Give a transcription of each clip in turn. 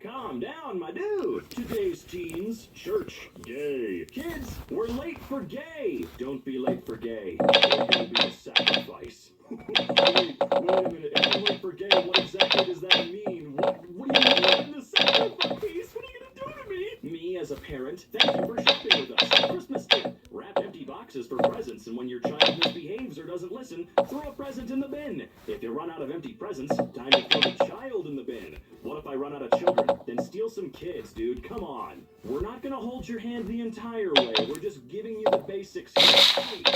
calm down, my dude. Today's teens, church, gay. Kids, we're late for gay. Don't be late for gay. You're gonna be a sacrifice. Wait a minute. If I'm late for gay, what exactly does that mean? What do you mean the sacrifice? What are you gonna do to me? Me, as a parent, thank you for shopping with us. Christmas tip. Wrap empty boxes for presents, and when your child misbehaves or doesn't listen, throw a present in the bin. If you run out of empty presents, time to throw the child in the bin. What if I run out of children? Then steal some kids, dude. Come on. We're not gonna hold your hand the entire way. We're just giving you the basics. Hey, I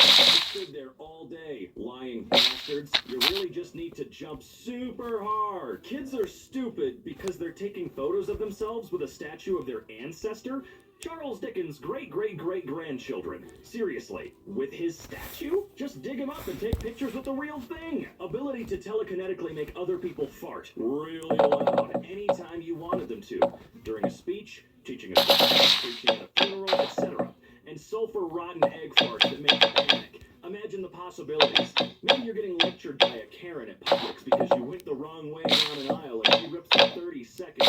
stood there all day. Lying bastards. You really just need to jump super hard. Kids are stupid because they're taking photos of themselves with a statue of their ancestor. Charles Dickens' great-great-great-grandchildren. Seriously, with his statue? Just dig him up and take pictures with the real thing. Ability to telekinetically make other people fart really loud anytime you wanted them to. During a speech, teaching a class, preaching at a funeral, etc. And sulfur-rotten egg farts that make you panic. Imagine the possibilities. Maybe you're getting lectured by a Karen at Publix because you went the wrong way down an aisle and she rips a 30-second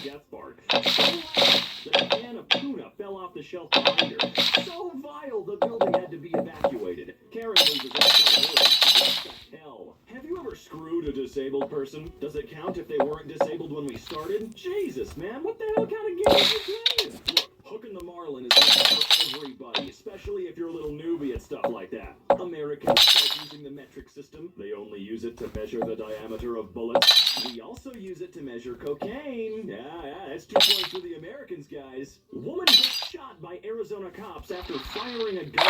death fart. So loud that a can of tuna fell off the shelf behind her. So vile the building had to be evacuated. Karen loses all credibility. What the hell? Have you ever screwed a disabled person? Does it count if they weren't disabled when we started? Jesus, man, what the hell kind of game are you playing? Look, hooking the marlin is not for everybody, especially if you're a little newbie at stuff like that. Americans start using the metric system. They only use it to measure the diameter of bullets. We also use it to measure cocaine. Yeah, that's 2 points for the Americans, guys. Woman gets shot by Arizona cops after firing a gun.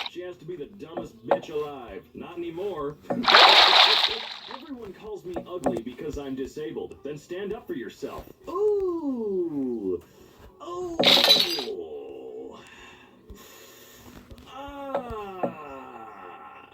She has to be the dumbest bitch alive. Not anymore. Everyone calls me ugly because I'm disabled. Then stand up for yourself. Ooh. Oh.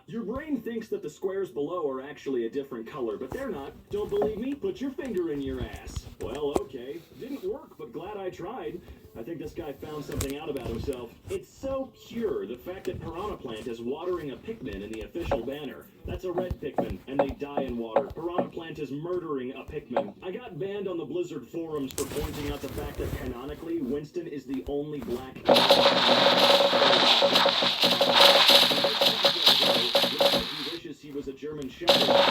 Your brain thinks that the squares below are actually a different color, but they're not. Don't believe me? Put your finger in your ass. Well, okay. Didn't work, but glad I tried. I think this guy found something out about himself. It's so pure, the fact that Piranha Plant is watering a Pikmin in the official banner. That's a red Pikmin, and they die in water. Piranha Plant is murdering a Pikmin. I got banned on the Blizzard forums for pointing out the fact that canonically, Winston is the only black he wishes he was a German Shepherd. Back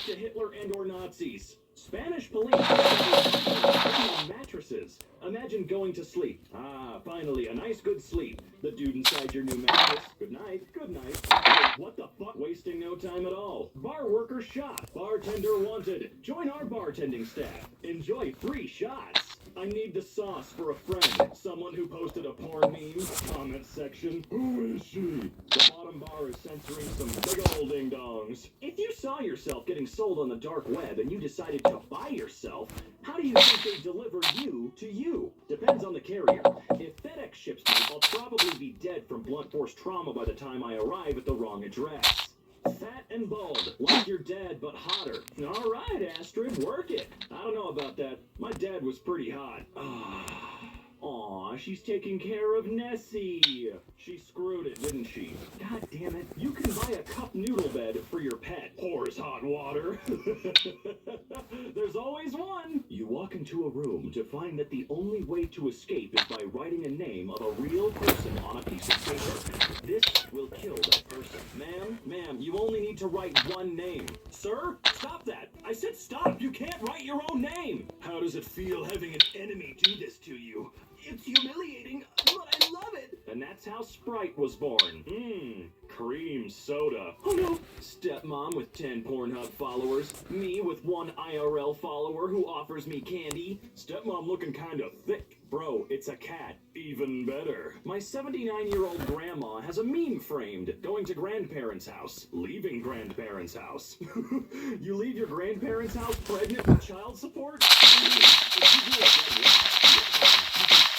to Hitler and or Nazis. Spanish police on mattresses. Imagine going to sleep. Ah, finally, a nice good sleep. The dude inside your new mattress. Good night. Good night. Wait, what the fuck? Wasting no time at all. Bar worker shot. Bartender wanted. Join our bartending staff. Enjoy free shots. I need the sauce for a friend. Someone who posted a porn meme. Comment section. Who is she? The bottom bar is censoring some big old ding-dongs. If you saw yourself getting sold on the dark web and you decided to buy yourself, how do you think they deliver you to you? Depends on the carrier. If FedEx ships me, I'll probably be dead from blunt force trauma by the time I arrive at the wrong address. Fat and bald, like your dad, but hotter. All right, Astrid, work it. I don't know about that. My dad was pretty hot. Aw, she's taking care of Nessie. She screwed it, didn't she? God damn it. You can buy a cup noodle bed for your pet. Pours hot water. There's always one. You walk into a room to find that the only way to escape is by writing a name of a real person on a piece of paper. This will kill that person. Ma'am, you only need to write one name. Sir, stop that. I said stop. You can't write your own name. How does it feel having an enemy do this to you? It's humiliating, but I love it. And that's how Sprite was born. Cream soda. Oh no. Stepmom with 10 Pornhub followers. Me with 1 IRL follower who offers me candy. Stepmom looking kinda thick. Bro, it's a cat. Even better. My 79-year-old grandma has a meme framed. Going to grandparents' house. Leaving grandparents' house. You leave your grandparents' house pregnant with child support? If you do a dead watch, you can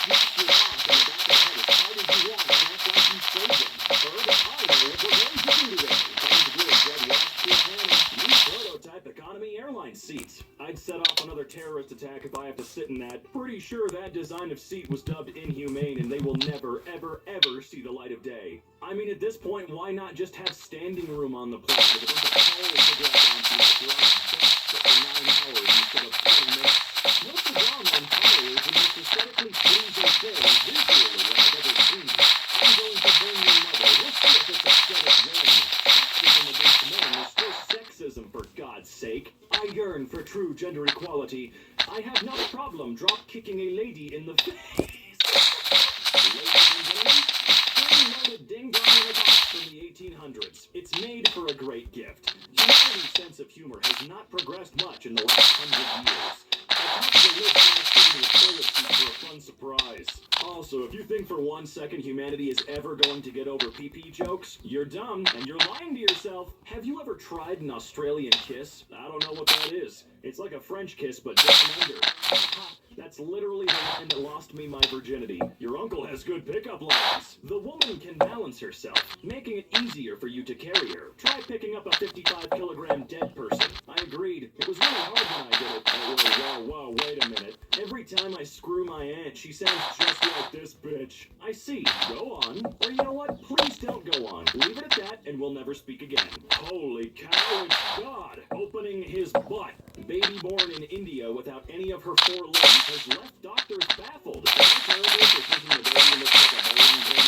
switch your boss in the back of the head as hard as you want and act like you saved him. Bird, I know what we're going to do today. Going to do a dead watch to a hand. New prototype economy airline seat. I'd set off another terrorist attack if I have to sit in that. Pretty sure that design of seat was dubbed inhumane and they will never, ever, ever see the light of day. I mean, at this point, why not just have standing room on the plane with a bunch of poles to grab onto? sake. I yearn for true gender equality. I have not a problem drop-kicking a lady in the face. Ladies and gentlemen, spring-loaded ding-dong in a box from the 1800s. It's made for a great gift. Humanity's sense of humor has not progressed much in the last 100 years. I tossed the lid past into a toilet seat for a fun surprise. Also, if you think for 1 second humanity is ever going to get over pee-pee jokes, you're dumb and you're lying to yourself. Have you ever tried an Australian kiss? I don't know what that is. It's like a French kiss, but down under. That's literally the line that lost me my virginity. Your uncle has good pickup lines. The woman can balance herself, making it easier for you to carry her. Try picking up a 55-kilogram dead person. I agreed. It was really hard when I did it. Whoa, wait a minute. Every time I screw my aunt, she sounds just like this bitch. I see. Go on. Or you know what? Please don't go on. Leave it at that, and we'll never speak again. Holy cow, it's God opening his butt. Baby born in India without any of her 4 limbs has left doctors baffled. Is that terrible for thinking the baby looks like a bowling pin?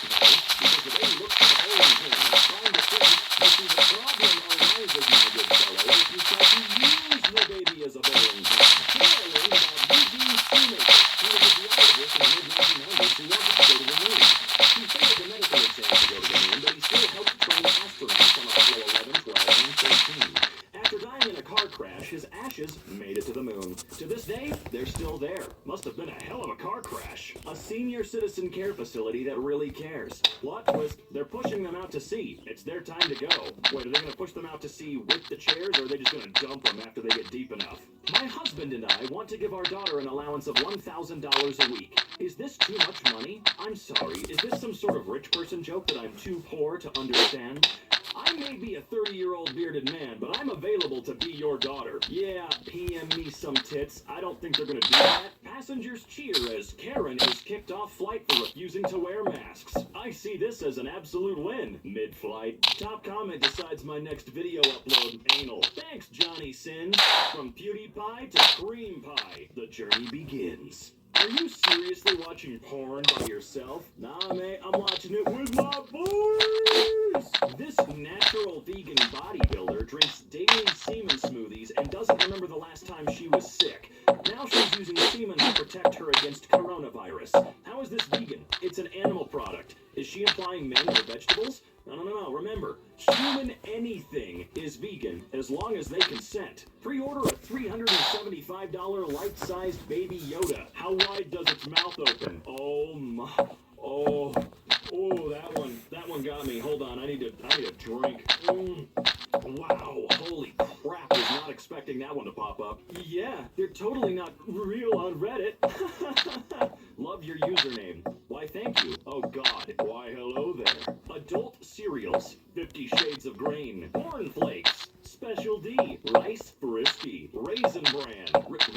No, because the baby looks like a bowling pin. I'm trying to think. You see, the problem arises, my good fellow, if you try to use the baby as a bowling pin. Clearly, about Eugene Shoemaker, he was a geologist in the mid-1900s who wanted to go to the moon. He failed the medical exam to go to the moon, but he still helped train astronauts on Apollo 11, 12, and 13. After dying in a car crash, his ashes made it to the moon. To this day, they're still there. Must have been a hell of a car crash. A senior citizen care facility that really cares. Plot twist, they're pushing them out to sea. It's their time to go. Wait, are they going to push them out to sea with the chairs, or are they just going to dump them after they get deep enough? My husband and I want to give our daughter an allowance of $1,000 a week. Is this too much money? I'm sorry, is this some sort of rich person joke that I'm too poor to understand? I may be a 30-year-old bearded man, but I'm available to be your daughter. Yeah, PM me some tits. I don't think they're gonna do that. Passengers cheer as Karen is kicked off flight for refusing to wear masks. I see this as an absolute win. Mid-flight. Top comment decides my next video upload. Anal. Thanks, Johnny Sins. From PewDiePie to Cream Pie, the journey begins. Are you seriously watching porn by yourself? Nah, mate, I'm watching it with my boys! This natural vegan bodybuilder drinks daily semen smoothies and doesn't remember the last time she was sick. Now she's using semen to protect her against coronavirus. How is this vegan? It's an animal product. Is she implying men are vegetables? No. Remember, human anything is vegan as long as they consent. Pre-order a $375 life-sized Baby Yoda. How wide does its mouth open? Oh my. Oh, that one got me. Hold on, I need a drink. Wow, holy crap, was not expecting that one to pop up. Yeah, they're totally not real on Reddit. Love your username. Why, thank you. Oh god, why hello there. Adult cereals, 50 Shades of Grain, Corn Flakes, Special D, Rice Frisky, Raisin Bran.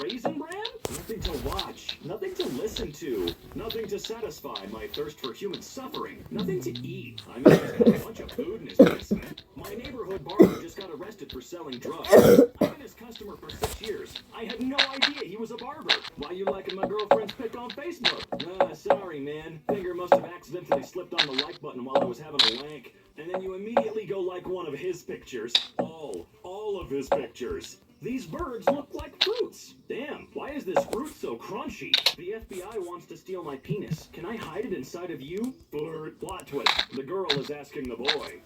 Raisin Bran? Nothing to watch, nothing to listen to, nothing to satisfy my thirst for human suffering, nothing to eat. I mean, he's got a bunch of food in his basement. My neighborhood barber just got arrested for selling drugs. I've been his customer for 6 years. I had no idea he was a barber. Why you liking my girlfriend's pic on Facebook? Sorry, man. Finger must have accidentally slipped on the like button while I was having a wank. And then you immediately go like one of his pictures. All of his pictures. These birds look like fruits. Damn, why is this fruit so crunchy? The FBI wants to steal my penis. Can I hide it inside of you? Flirt. Plot twist. The girl is asking the boy.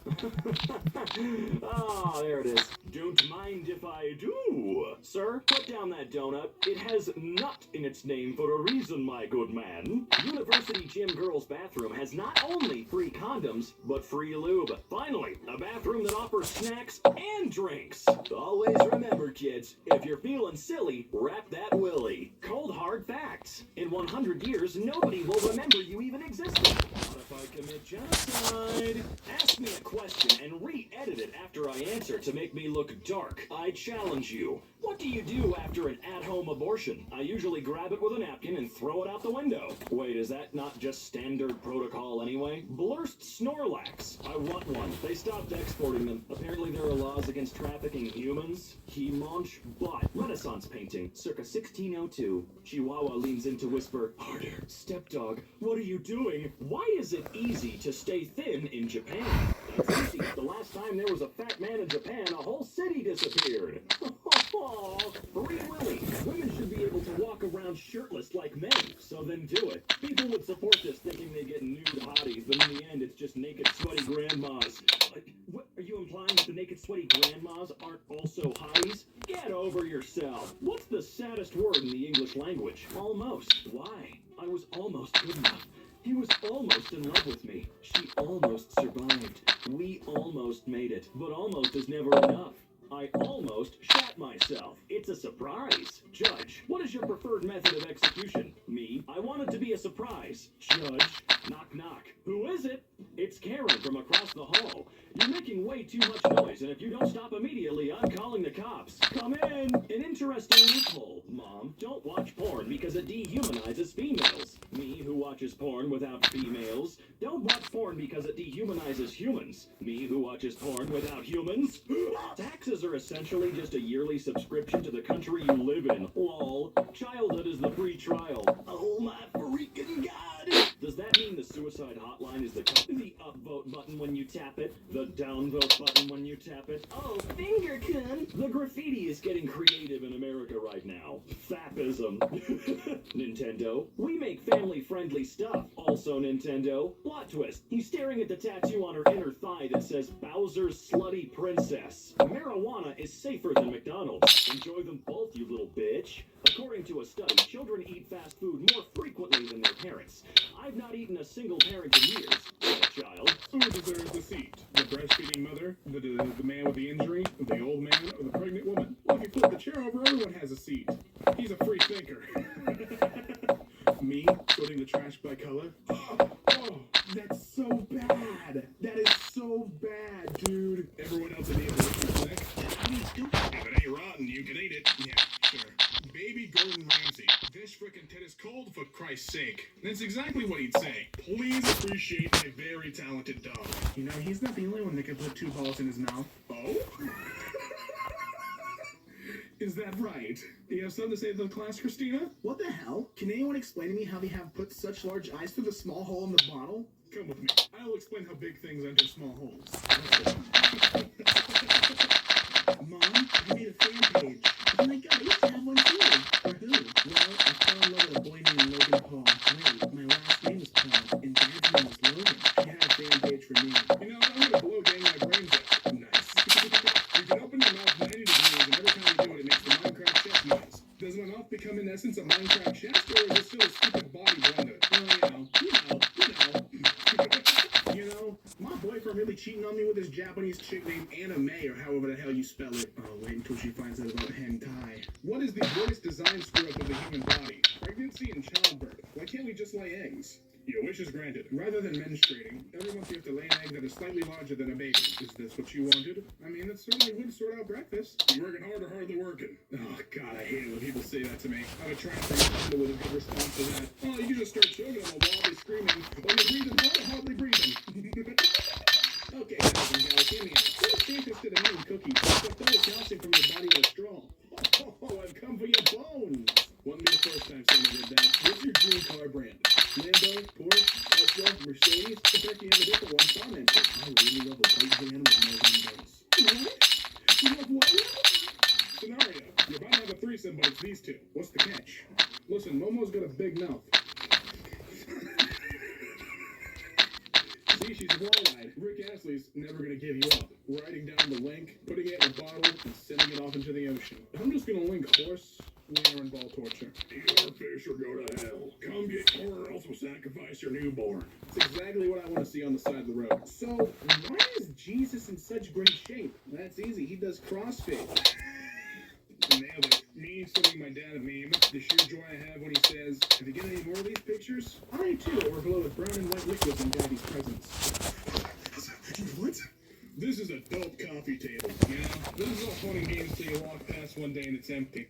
Ah, there it is. Don't mind if I do. Sir, put down that donut. It has nut in its name for a reason, my good man. University gym girls' bathroom has not only free condoms, but free lube. Finally, a bathroom that offers snacks and drinks. Always remember, kids, if you're feeling silly, wrap that willy. Cold hard facts. In 100 years, nobody will remember you even existed. What if I commit genocide? Ask me a question and re-edit it after I answer to make me look dark. I challenge you. What do you do after an at-home abortion? I usually grab it with a napkin and throw it out the window. Wait, is that not just standard protocol anyway? Blurst Snorlax. I want one. They stopped exporting them. Apparently there are laws against trafficking humans. He-Monch. But Renaissance painting, circa 1602. Chihuahua leans in to whisper, harder. Stepdog, what are you doing? Why is it easy to stay thin in Japan? Sissy, the last time there was a fat man in Japan, a whole city disappeared. Free Willy. Women should be able to walk around shirtless like men, so then do it. People would support this thinking they get nude hotties, but in the end it's just naked, sweaty grandmas. What, are you implying that the naked, sweaty grandmas aren't also hotties? Get over yourself. What's the saddest word in the English language? Almost. Why? I was almost good enough. He was almost in love with me. She almost survived. We almost made it. But almost is never enough. I almost shat myself. It's a surprise. Judge, what is your preferred method of execution? Me? I want it to be a surprise. Judge, knock knock. Who is it? It's Karen from across the hall. You're making way too much noise, and if you don't stop immediately, I'm calling the cops. Come in. An interesting loophole, Mom. Don't watch porn because it dehumanizes females. Me, who watches porn without females. Don't watch porn because it dehumanizes humans. Me, who watches porn without humans. Taxes are essentially just a yearly subscription to the country you live in. Lol. Childhood is the free trial. Oh my freaking god! Does that mean the suicide hotline is the upvote button when you tap it? The downvote button when you tap it? Oh, finger kun! The graffiti is getting creative in America right now. Fapism. Nintendo. We make family-friendly stuff. Also Nintendo. Plot twist. He's staring at the tattoo on her inner thigh that says Bowser's Slutty Princess. Marijuana is safer than McDonald's. Enjoy them both, you little bitch. According to a study, children eat fast food more frequently than their parents. I've not eaten a single parent in years. Child. Who deserves the seat? The breastfeeding mother, the man with the injury, the old man, or the pregnant woman? Well, if you flip the chair over, everyone has a seat. He's a free thinker. Me, sorting the trash by color? Oh, that's so bad. That is so bad, dude. Everyone else in the abolition neck? If it ain't rotten, you can eat it. Yeah, sure. Baby Gordon Ramsay. This frickin' tit is cold, for Christ's sake. That's exactly what he'd say. Please appreciate my very talented dog. You know, he's not the only one that can put 2 balls in his mouth. Oh? Is that right? Do you have something to say to the class, Christina? What the hell? Can anyone explain to me how they have put such large eyes through the small hole in the bottle? Come with me. I'll explain how big things enter small holes. Mom, I made a fan page. Oh my god, I used to have one too. For who? Well, I fell in love with a boy named Logan Paul. Wait, my last name is Paul, and Dad's name is Logan. She had a fan page for me. You know, I'm gonna blow gang my brains out. Nice. You can open your mouth 90 degrees, and every time you do it, it makes the Minecraft chest noise. Does my mouth become, in essence, a Minecraft chest, or is it still a stupid body blender? Well, you know, my boyfriend really cheating on me with this Japanese chick named Anna May, or however the hell you spell it. Oh, wait until she finds out about hentai. What is the worst design screw-up of the human body? Pregnancy and childbirth. Why can't we just lay eggs? Your wish is granted. Rather than menstruating, every month you have to lay an egg that is slightly larger than a baby. Is this what you wanted? I mean, it certainly would sort out breakfast. You working hard or hardly working? Oh, God, I hate it when people say that to me. I would try and think with a good response to that. Oh, you can just start choking them while wildly screaming. Oh, you're breathing hard or hardly breathing? Okay, guys and gals, hear me out. You're interested in eating cookies. Suck all the calcium from your body with a straw. Oh, I've come for your bones. Wouldn't be the first time someone did that. What's your dream car brand? Lambo, Porsche, Tesla, Mercedes. In fact, you have a different one commented. I really love a white van with no windows. What? You love what? Scenario. You're about to have a threesome, but it's these two. What's the catch? Listen, Momo's got a big mouth. See, she's wall-eyed. Rick Astley's never gonna give you up. Writing down the link, putting it in a bottle, and sending it off into the ocean. I'm just gonna link horse, wiener, and ball torture. Your fish or go to hell. Come get corn or else we'll sacrifice your newborn. It's exactly what I want to see on the side of the road. So, why is Jesus in such great shape? That's easy. He does CrossFit. Nailed it. Me sending my dad a meme. The sheer joy I have when he says, "Have you got any more of these pictures?" I too overflow with brown and white liquids in Daddy's presence. What? This is adult coffee table, you know? This is all fun and games till you walk past one day and it's empty.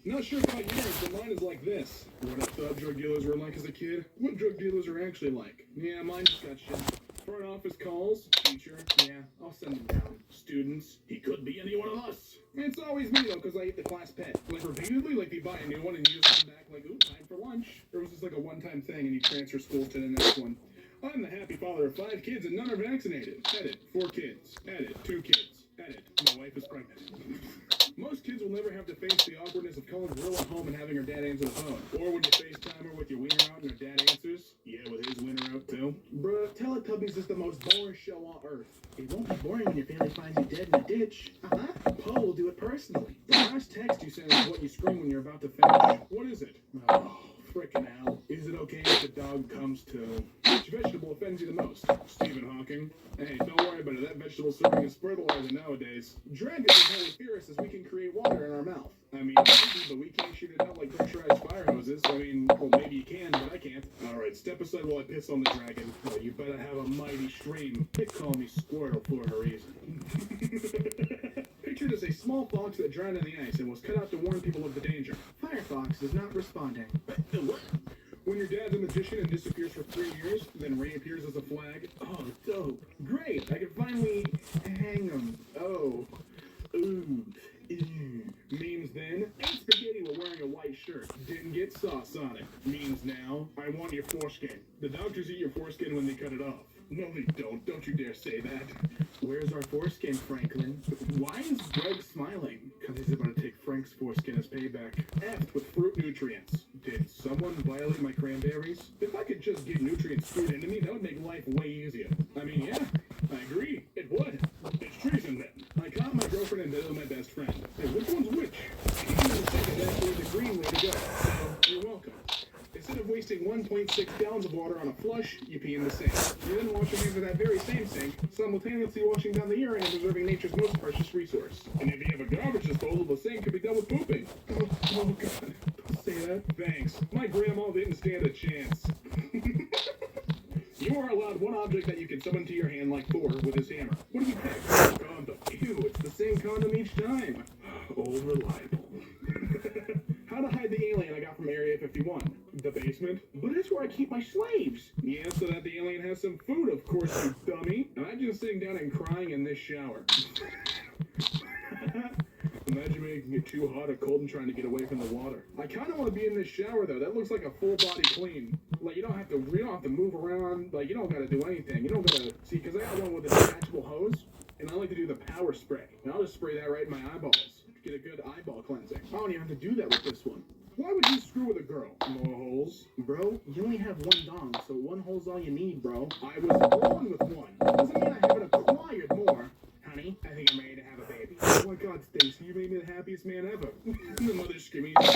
Not sure about yours, but mine is like this. What I thought drug dealers were like as a kid? What drug dealers are actually like? Yeah, mine just got shot. Front office calls. Teacher. Yeah, I'll send them down. Students. He could be any one of us. It's always me, though, because I eat the class pet. Like, repeatedly, like, they buy a new one and you just come back like, ooh, time for lunch. Or was this like a one-time thing and you transfer school to the next one? I'm the happy father of 5 kids and none are vaccinated. Edit. 4 kids. Edit. 2 kids. Edit. My wife is pregnant. Most kids will never have to face the awkwardness of calling Gorilla home and having her dad answer the phone. Or when you FaceTime her with your wiener out and her dad answers. Yeah, with his wiener out too. Bruh, Teletubbies is the most boring show on earth. It won't be boring when your family finds you dead in a ditch. Poe will do it personally. The last text you send is what you scream when you're about to finish. What is it? Oh, frickin' hell. Is it okay if the dog comes to... Which vegetable offends you the most? Stephen Hawking. Hey, don't worry about it. That vegetable serving is fertilizer nowadays. Dragons are totally furious as we can create water in our mouth. I mean, maybe, but we can't shoot it out like pressurized fire hoses. I mean, well, maybe you can, but I can't. Alright, step aside while I piss on the dragon. Well, you better have a mighty stream. They call me Squirtle for a reason. Pictured as a small fox that drowned in the ice and was cut out to warn people of the danger. Firefox is not responding. When your dad's a magician and disappears for 3 years, then reappears as a flag. Oh, dope. Great, I can finally hang him. Oh. Ooh. Memes then, ate spaghetti while wearing a white shirt. Didn't get sauce on it. Memes now, I want your foreskin. The doctors eat your foreskin when they cut it off. No, they don't. Don't you dare say that. Where's our foreskin, Franklin? Why is Greg smiling? Because he's about to take Frank's foreskin as payback. Effed with fruit nutrients. Did someone violate my cranberries? If I could just get nutrients food into me, that would make life way easier. I mean, yeah, I agree. It would. It's treason then. I caught my girlfriend and diddled my best friend. Hey, which one's which? The second actually the green way to go. So, you're welcome. Instead of wasting 1.6 gallons of water on a flush, you pee in the sink. You then wash your hands in that very same sink, simultaneously washing down the urine and preserving nature's most precious resource. And if you have a garbage disposal, the sink could be done with pooping. Oh God. Don't say that. Thanks. My grandma didn't stand a chance. You are allowed one object that you can summon to your hand like Thor with his hammer. What do you pick? Condom. Ew, it's the same condom each time. Old reliable. How to hide the alien I got from Area 51? The basement? But that's where I keep my slaves. Yeah, so that the alien has some food, of course, you dummy. Imagine sitting down and crying in this shower. Imagine making it too hot or cold and trying to get away from the water. I kind of want to be in this shower though. That looks like a full body clean. Like you don't have to move around. Like you don't got to do anything. You don't got to see because I got one with a detachable hose, and I like to do the power spray. And I'll just spray that right in my eyeballs. Get a good eyeball cleansing. I don't even have to do that with this one. Why would you screw with a girl? More holes? Bro, you only have one dong, so one hole's all you need, bro. I was born with one. Doesn't mean I haven't acquired more. Honey, I think I'm ready to have a baby. Oh my God, Stacy, you made me the happiest man ever. The mother's screaming. Do you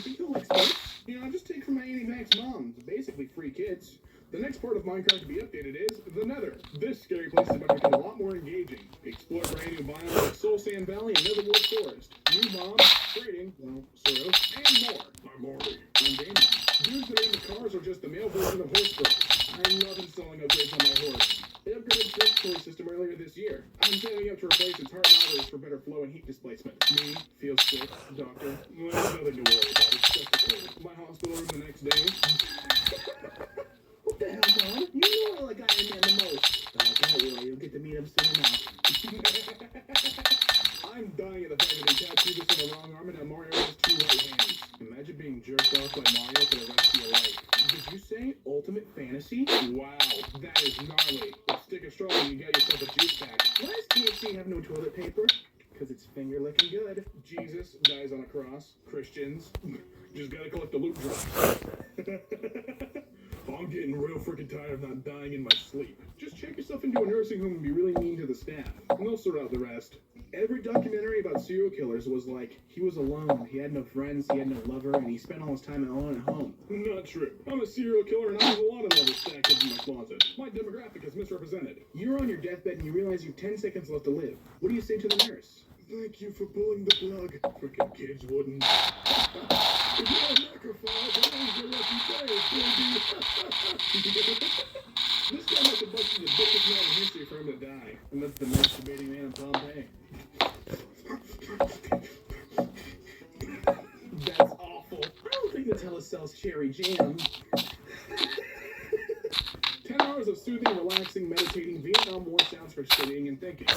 think he'll like sports? You know, I just take from my anti-vax mom. Basically free kids. The next part of Minecraft to be updated is the Nether. This scary place is about to become a lot more engaging. Explore brand new biomes like Soul Sand Valley and Netherworld Forest. New mobs, trading, well, sort of, and more. I'm Morty. I'm Daniel. Dudes that aim the cars are just the male version of horse girls. I love installing upgrades on my horse. They upgraded the circulatory system earlier this year. I'm setting up to replace its heart and arteries for better flow and heat displacement. Me, feels sick, doctor. Well, nothing to worry about. It's just a cold. My hospital room the next day. what the hell, Mom? You know I like Iron Man the most. Don't worry, you'll get to meet him soon enough. I'm dying at the fact that they tattooed this on the wrong arm and now Mario has 2 right hands. Imagine being jerked off by Mario for the rest of your life. Did you say Ultimate Fantasy? Wow, that is gnarly. But stick a straw and you get yourself a juice pack. Why does KFC have no toilet paper? Because it's finger licking good. Jesus dies on a cross. Christians just gotta collect the loot drops. I'm getting real freaking tired of not dying in my sleep. Just check yourself into a nursing home and be really mean to the staff. And they'll sort out the rest. Every documentary about serial killers was like, he was alone, he had no friends, he had no lover, and he spent all his time alone at home. Not true. I'm a serial killer and I have a lot of lovers stacked up in my closet. My demographic is misrepresented. You're on your deathbed and you realize you have 10 seconds left to live. What do you say to the nurse? Thank you for pulling the plug. Frickin' kids wouldn't. If you're a necrophile, today's your lucky day, baby. This guy must have busted the biggest man in history for him to die. And that's the most debating man in Pompeii. That's awful. I don't think Nutella sells cherry jam. 10 hours of soothing, relaxing, meditating Vietnam War sounds for studying and thinking.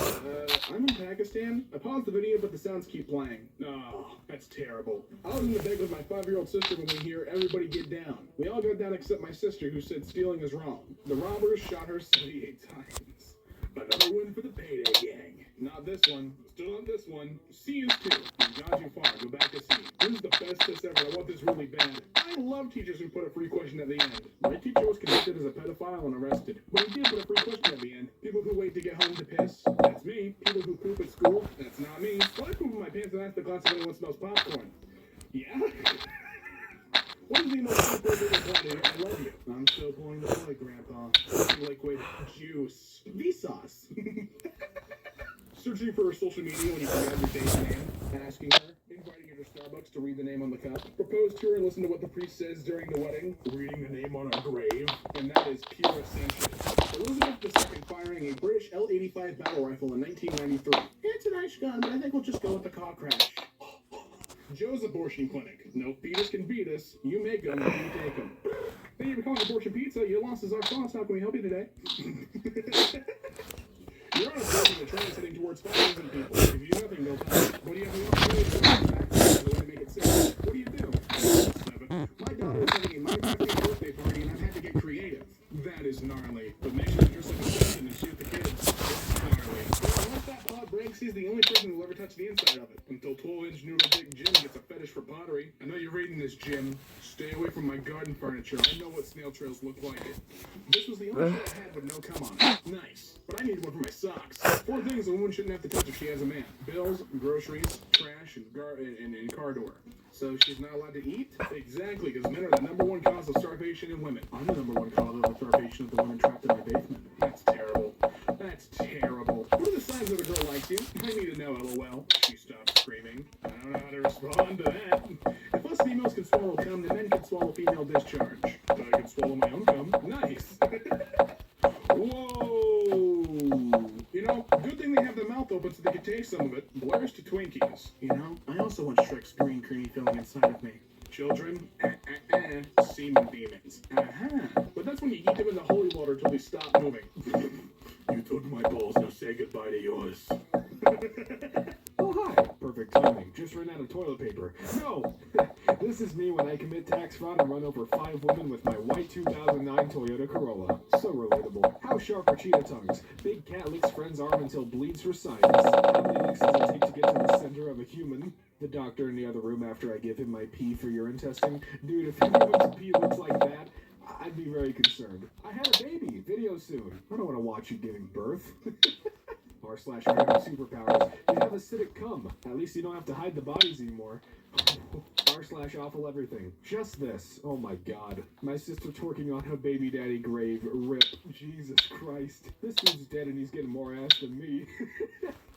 I'm in Pakistan. I paused the video, but the sounds keep playing. Oh, that's terrible. I was in the bed with my 5-year-old sister when we hear everybody get down. We all got down except my sister, who said stealing is wrong. The robbers shot her 78 times. Another win for the Payday Gang. Not this one. Still not this one. C is 2. You've gone too far. Go back to C. This is the best test ever. I want this really bad. I love teachers who put a free question at the end. My teacher was convicted as a pedophile and arrested. But he did put a free question at the end. People who wait to get home to piss. That's me. People who poop at school. That's not me. Well, I poop in my pants and ask the class if anyone smells popcorn. Yeah? What is the most appropriate reply? I love you. I'm still pulling the plug, Grandpa. Liquid juice. Vsauce. Searching for her social media when you forgot your date's name. Asking her. Inviting her to Starbucks to read the name on the cup. Propose to her and listen to what the priest says during the wedding. Reading the name on a grave. And that is pure ascension. Elizabeth II firing a British L-85 battle rifle in 1993. It's a nice gun, but I think we'll just go with the car crash. Joe's Abortion Clinic. No fetus can beat us. You make them, you take them. Thank you for calling Abortion Pizza. Your loss is our sauce. How can we help you today? You're on a break in the train heading towards 5,000 people. If you do nothing, they'll tell you. What do you have to do? The way to make it safe. What do you do? 7. My daughter is having a Minecraft birthday party and I've had to get creative. That is gnarly. But make sure to dress like a person and shoot the kids. It's gnarly. Well, once that pot breaks, he's the only person who'll ever touch the inside of it. Until 12-inch noodle dick Jim gets a fetish for pottery. I know you're reading this, Jim. Stay away from my garden furniture. I know what snail trails look like. This was the only shit I had with no cum on it. Nice. But I need one for my socks. 4 things a woman shouldn't have to touch if she has a man. Bills, groceries, trash, and car door. So she's not allowed to eat? Exactly, because men are the #1 cause of starvation in women. I'm the #1 cause of starvation of the women trapped in my basement. That's terrible. That's terrible. What are the signs that a girl likes you? I need to know, LOL. She stopped screaming. I don't know how to respond to that. If us females can swallow cum, then men can swallow female discharge. But I can swallow my own cum. Nice. Whoa. You know, good thing they have the mouth open so they can taste some of it. Blair's to Twinkies. You know, I also want Shrek's green creamy filling inside of me. Children, semen demons. But that's when you eat them in the holy water till they stop moving. You took my balls, now say goodbye to yours. Oh, hi. Perfect timing. Just ran out of toilet paper. No! This is me when I commit tax fraud and run over 5 women with my white 2009 Toyota Corolla. So relatable. How sharp are cheetah tongues? Big cat licks friend's arm until bleeds for science. How many licks does it take to get to the center of a human? The doctor in the other room after I give him my pee for urine testing. Dude, if anyone's pee looks like that, I'd be very concerned. I had a baby. Video soon. I don't want to watch you giving birth. r/random superpowers. You have acidic cum. At least you don't have to hide the bodies anymore. r/awful everything. Just this. Oh my god. My sister twerking on her baby daddy grave. RIP. Jesus Christ. This dude's dead and he's getting more ass than me.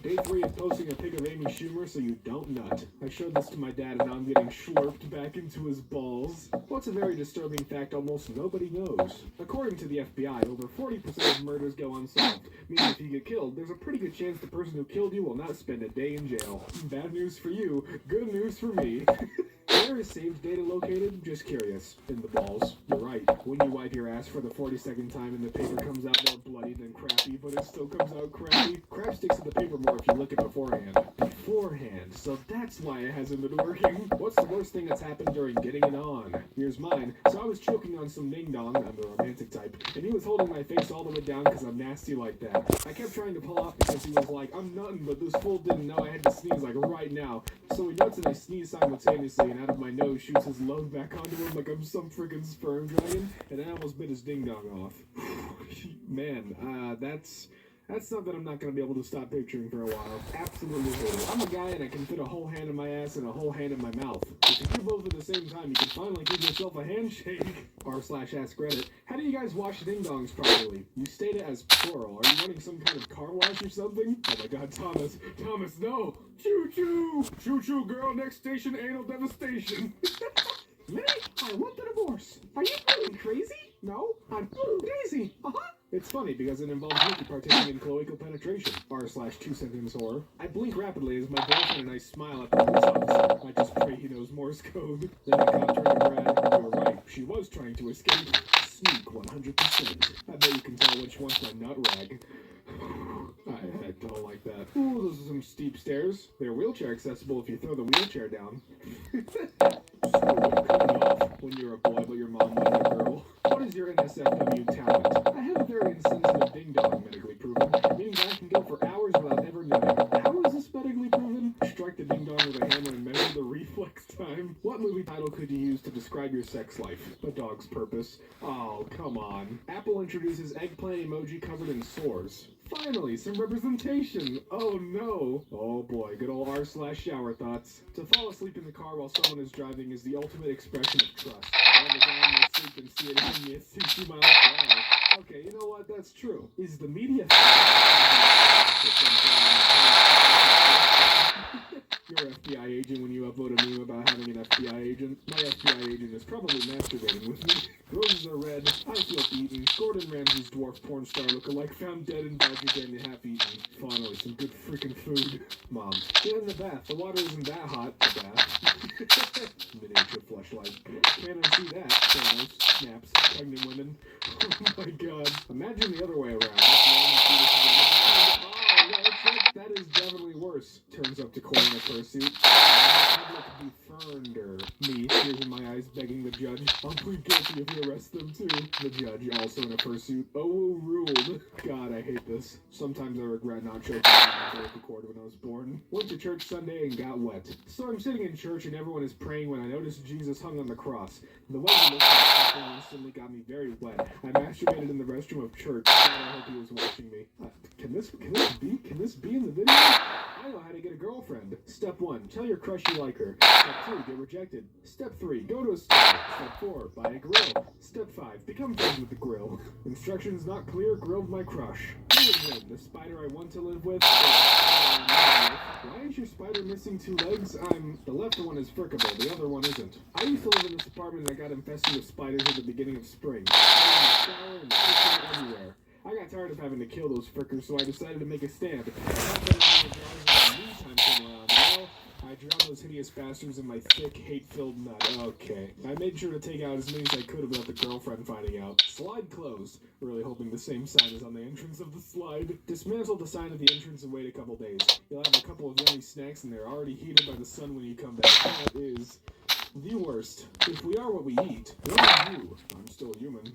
Day 3 of posting a pic of Amy Schumer so you don't nut. I showed this to my dad and now I'm getting slurped back into his balls. What's a very disturbing fact almost nobody knows? According to the FBI, over 40% of murders go unsolved. Meaning if you get killed, there's a pretty good chance the person who killed you will not spend a day in jail. Bad news for you, good news for me. Where is saved data located? Just curious. In the balls. You're right. When you wipe your ass for the 42nd time and the paper comes out more bloody than crappy, but it still comes out crappy. Crap sticks to the paper more if you lick it beforehand. Beforehand. So that's why it hasn't been working. What's the worst thing that's happened during getting it on? Here's mine. So I was choking on some ding dong, I'm the romantic type, and he was holding my face all the way down because I'm nasty like that. I kept trying to pull off because he was like, I'm nutting, but this fool didn't know I had to sneeze like right now. So he nuts and I sneeze simultaneously, and out of my nose shoots his load back onto him like I'm some friggin' sperm dragon, and I almost bit his ding dong off. Man, that's something I'm not going to be able to stop picturing for a while. Absolutely hate it. I'm a guy and I can fit a whole hand in my ass and a whole hand in my mouth. If you do both at the same time, you can finally give yourself a handshake. r/ask Reddit. How do you guys wash ding dongs properly? You state it as plural. Are you running some kind of car wash or something? Oh my god, Thomas. Thomas, no! Choo-choo! Choo-choo, girl, next station, anal devastation. Me? I want the divorce. Are you really crazy? No? I'm crazy. It's funny because it involves Mickey partaking in cloacal penetration. r/2-sentence horror. I blink rapidly as my boyfriend and I smile at the police officer. I just pray he knows Morse code. Then the cop turned to Brad. You were right. She was trying to escape. sneak 100%. I bet you can tell which one's my nut rag. I don't like that. Ooh, those are some steep stairs. They're wheelchair accessible if you throw the wheelchair down. Coming off when you're a boy, but your mom was a girl. What is your NSFW talent? I have a very insensitive ding dong, medically proven, meaning that I can go for hours without ever knowing. How is this medically proven? Strike the ding dong with a hammer and measure the reflex time. What movie title could you use to describe your sex life? A dog's purpose. Oh, come on. Apple introduces eggplant emoji covered in sores. Finally, some representation. Oh no. Oh boy, good old r/shower thoughts. To fall asleep in the car while someone is driving is the ultimate expression of trust. Rather than my sleep and see it hitting me at 60 miles per hour. Okay, you know what? That's true. Is the media You're an FBI agent when you upload a meme about having an FBI agent. My FBI agent is probably masturbating with me. Roses are red. I feel beaten. Gordon Ramsay's dwarf porn star lookalike found dead in Badger Den half-eaten. Finally, some good freaking food. Mom, get in the bath. The water isn't that hot. The bath. Miniature fleshlight. Can't unsee that. Thanos. Snaps. Pregnant women. Oh my god. Imagine the other way around. That is definitely worse. Turns up to court in a fursuit. Public defender. Me, tears in my eyes, begging the judge. I'll plead guilty if you arrest them too. The judge, also in a fursuit. Oh, ruled. God, I hate this. Sometimes I regret not choking my vocal cord when I was born. Went to church Sunday and got wet. So I'm sitting in church and everyone is praying when I noticed Jesus hung on the cross. The way he looked at something instantly got me very wet. I masturbated in the restroom of church. God, I hope he was watching me. Can this be in the video? I know how to get a girlfriend. Step 1, tell your crush you like her. Step 2, get rejected. Step 3, go to a store. Step 4, buy a grill. Step 5, become friends with the grill. Instructions not clear, grilled my crush. Who would win, the spider I want to live with? Why is your spider missing 2 legs? The left one is frickable, the other one isn't. I used to live in this apartment that got infested with spiders at the beginning of spring. In the shower, in the kitchen, everywhere. I got tired of having to kill those frickers, so I decided to make a stand. I drowned those hideous bastards in my thick, hate-filled nut. Okay. I made sure to take out as many as I could without the girlfriend finding out. Slide closed. Really hoping the same sign is on the entrance of the slide. Dismantle the sign at the entrance and wait a couple days. You'll have a couple of yummy snacks and they're already heated by the sun when you come back. That is the worst. If we are what we eat, what are you? I'm still human.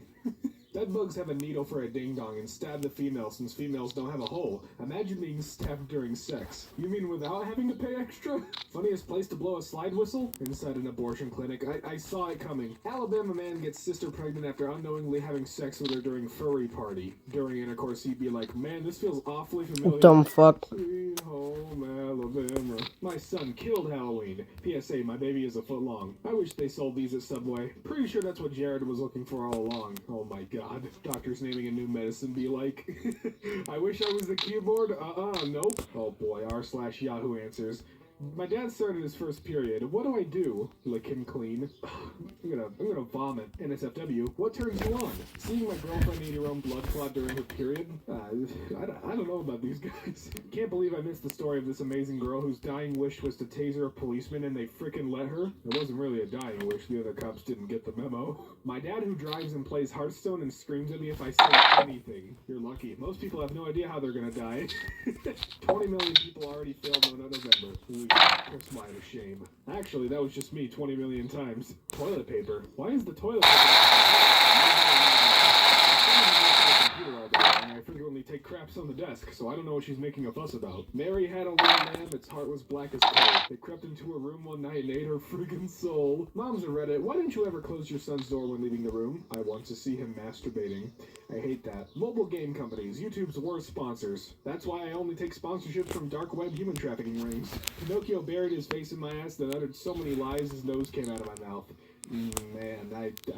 Dead bugs have a needle for a ding-dong and stab the female since females don't have a hole. Imagine being stabbed during sex. You mean without having to pay extra? Funniest place to blow a slide whistle? Inside an abortion clinic. I saw it coming. Alabama man gets sister pregnant after unknowingly having sex with her during furry party. During intercourse, he'd be like, man, this feels awfully familiar. Dumb fuck. Sweet home Alabama. My son killed Halloween. PSA, my baby is a foot long. I wish they sold these at Subway. Pretty sure that's what Jared was looking for all along. Oh my god. Doctors naming a new medicine be like, I wish I was the keyboard. Nope. Oh boy, r/Yahoo answers. My dad started his first period. What do I do? Lick him clean. I'm gonna vomit. NSFW. What turns you on? Seeing my girlfriend eat her own blood clot during her period? I don't know about these guys. Can't believe I missed the story of this amazing girl whose dying wish was to taser a policeman and they frickin' let her. It wasn't really a dying wish. The other cops didn't get the memo. My dad who drives and plays Hearthstone and screams at me if I say anything. You're lucky. Most people have no idea how they're gonna die. 20 million people already failed No Nut November. Curse mine of shame. Actually, that was just me 20 million times. Toilet paper. Why is the toilet paper? I frequently take craps on the desk, so I don't know what she's making a fuss about. Mary had a little lamb, its heart was black as coal. It crept into her room one night and ate her friggin' soul. Moms of Reddit, why didn't you ever close your son's door when leaving the room? I want to see him masturbating. I hate that. Mobile game companies, YouTube's worst sponsors. That's why I only take sponsorships from dark web human trafficking rings. Pinocchio buried his face in my ass and uttered so many lies his nose came out of my mouth. Man,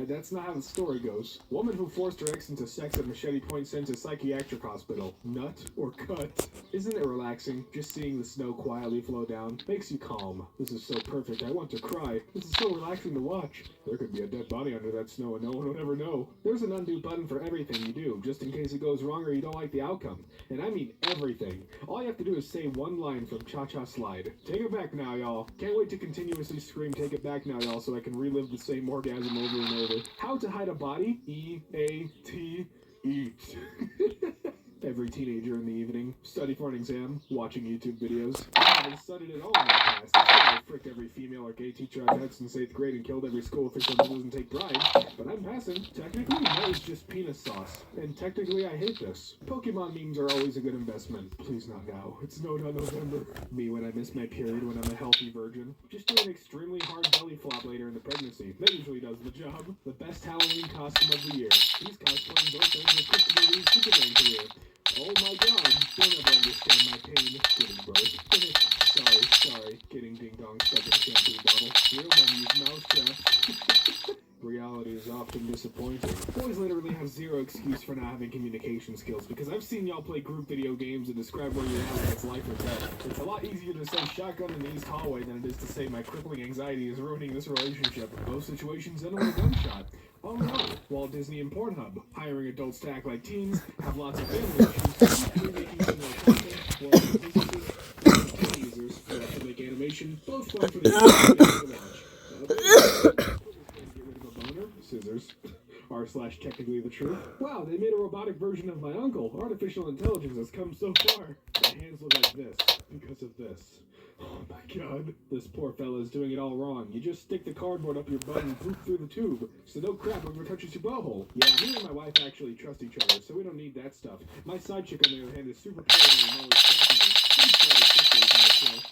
that's not how the story goes. Woman who forced her ex into sex at Machete Point sent to psychiatric hospital. Nut or cut? Isn't it relaxing? Just seeing the snow quietly flow down makes you calm. This is so perfect, I want to cry. This is so relaxing to watch. There could be a dead body under that snow and no one would ever know. There's an undo button for everything you do, just in case it goes wrong or you don't like the outcome. And I mean everything. All you have to do is say one line from Cha Cha Slide. Take it back now, y'all. Can't wait to continuously scream take it back now, y'all, so I can relive the same orgasm over and over. How to hide a body? E-A-T, eat. Every teenager in the evening, study for an exam, watching YouTube videos. I haven't studied at all in the past. I fricked every female or gay teacher I've had since 8th grade and killed every school official that doesn't take pride. But I'm passing. Technically, that is just penis sauce. And technically, I hate this. Pokemon memes are always a good investment. Please not now. It's no November. Me when I miss my period when I'm a healthy virgin. Just do an extremely hard belly flop later in the pregnancy. That usually does the job. The best Halloween costume of the year. He's cosplaying both ends of Christopher Reeve's Superman career. Oh my god, you'll never understand my pain giving birth. sorry, getting ding dong stuck in a shampoo bottle. Real men use mousetraps. Reality is often disappointing. Boys literally have zero excuse for not having communication skills, because I've seen y'all play group video games and describe where you're at like it's life or death. It's a lot easier to say shotgun in the East Hallway than it is to say my crippling anxiety is ruining this relationship. In both situations end with a gunshot. Oh no, Walt Disney and Pornhub, hiring adults to act like teens, have lots of family issues, making them more content, more businesses, users, to make animation, both fun for the to watch. Get rid of a boner, scissors, r/technically the truth. Wow, they made a robotic version of my uncle. Artificial intelligence has come so far. My hands look like this, because of this. Oh my god, this poor fella is doing it all wrong. You just stick the cardboard up your butt and poop through the tube, so no crap ever touches your butthole. Yeah, me and my wife actually trust each other, so we don't need that stuff. My side chick, on the other hand, is super paranoid and always tracking me.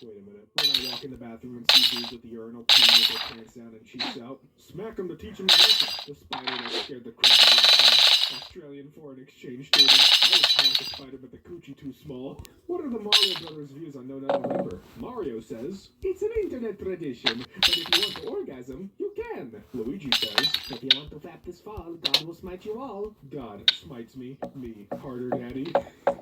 Wait a minute. When I walk in the bathroom and see dudes at the urinal peeing with their pants down and cheeks out, smack them to teach them a lesson. The spider that scared the crap out of me. Australian foreign exchange student. I would smack a spider, but the coochie too small. What are the Mario Brothers' views on No November? Mario says, it's an internet tradition, but if you want to orgasm, you can. Luigi says, if you want to fap this fall, God will smite you all. God smites me. Me. Harder, daddy.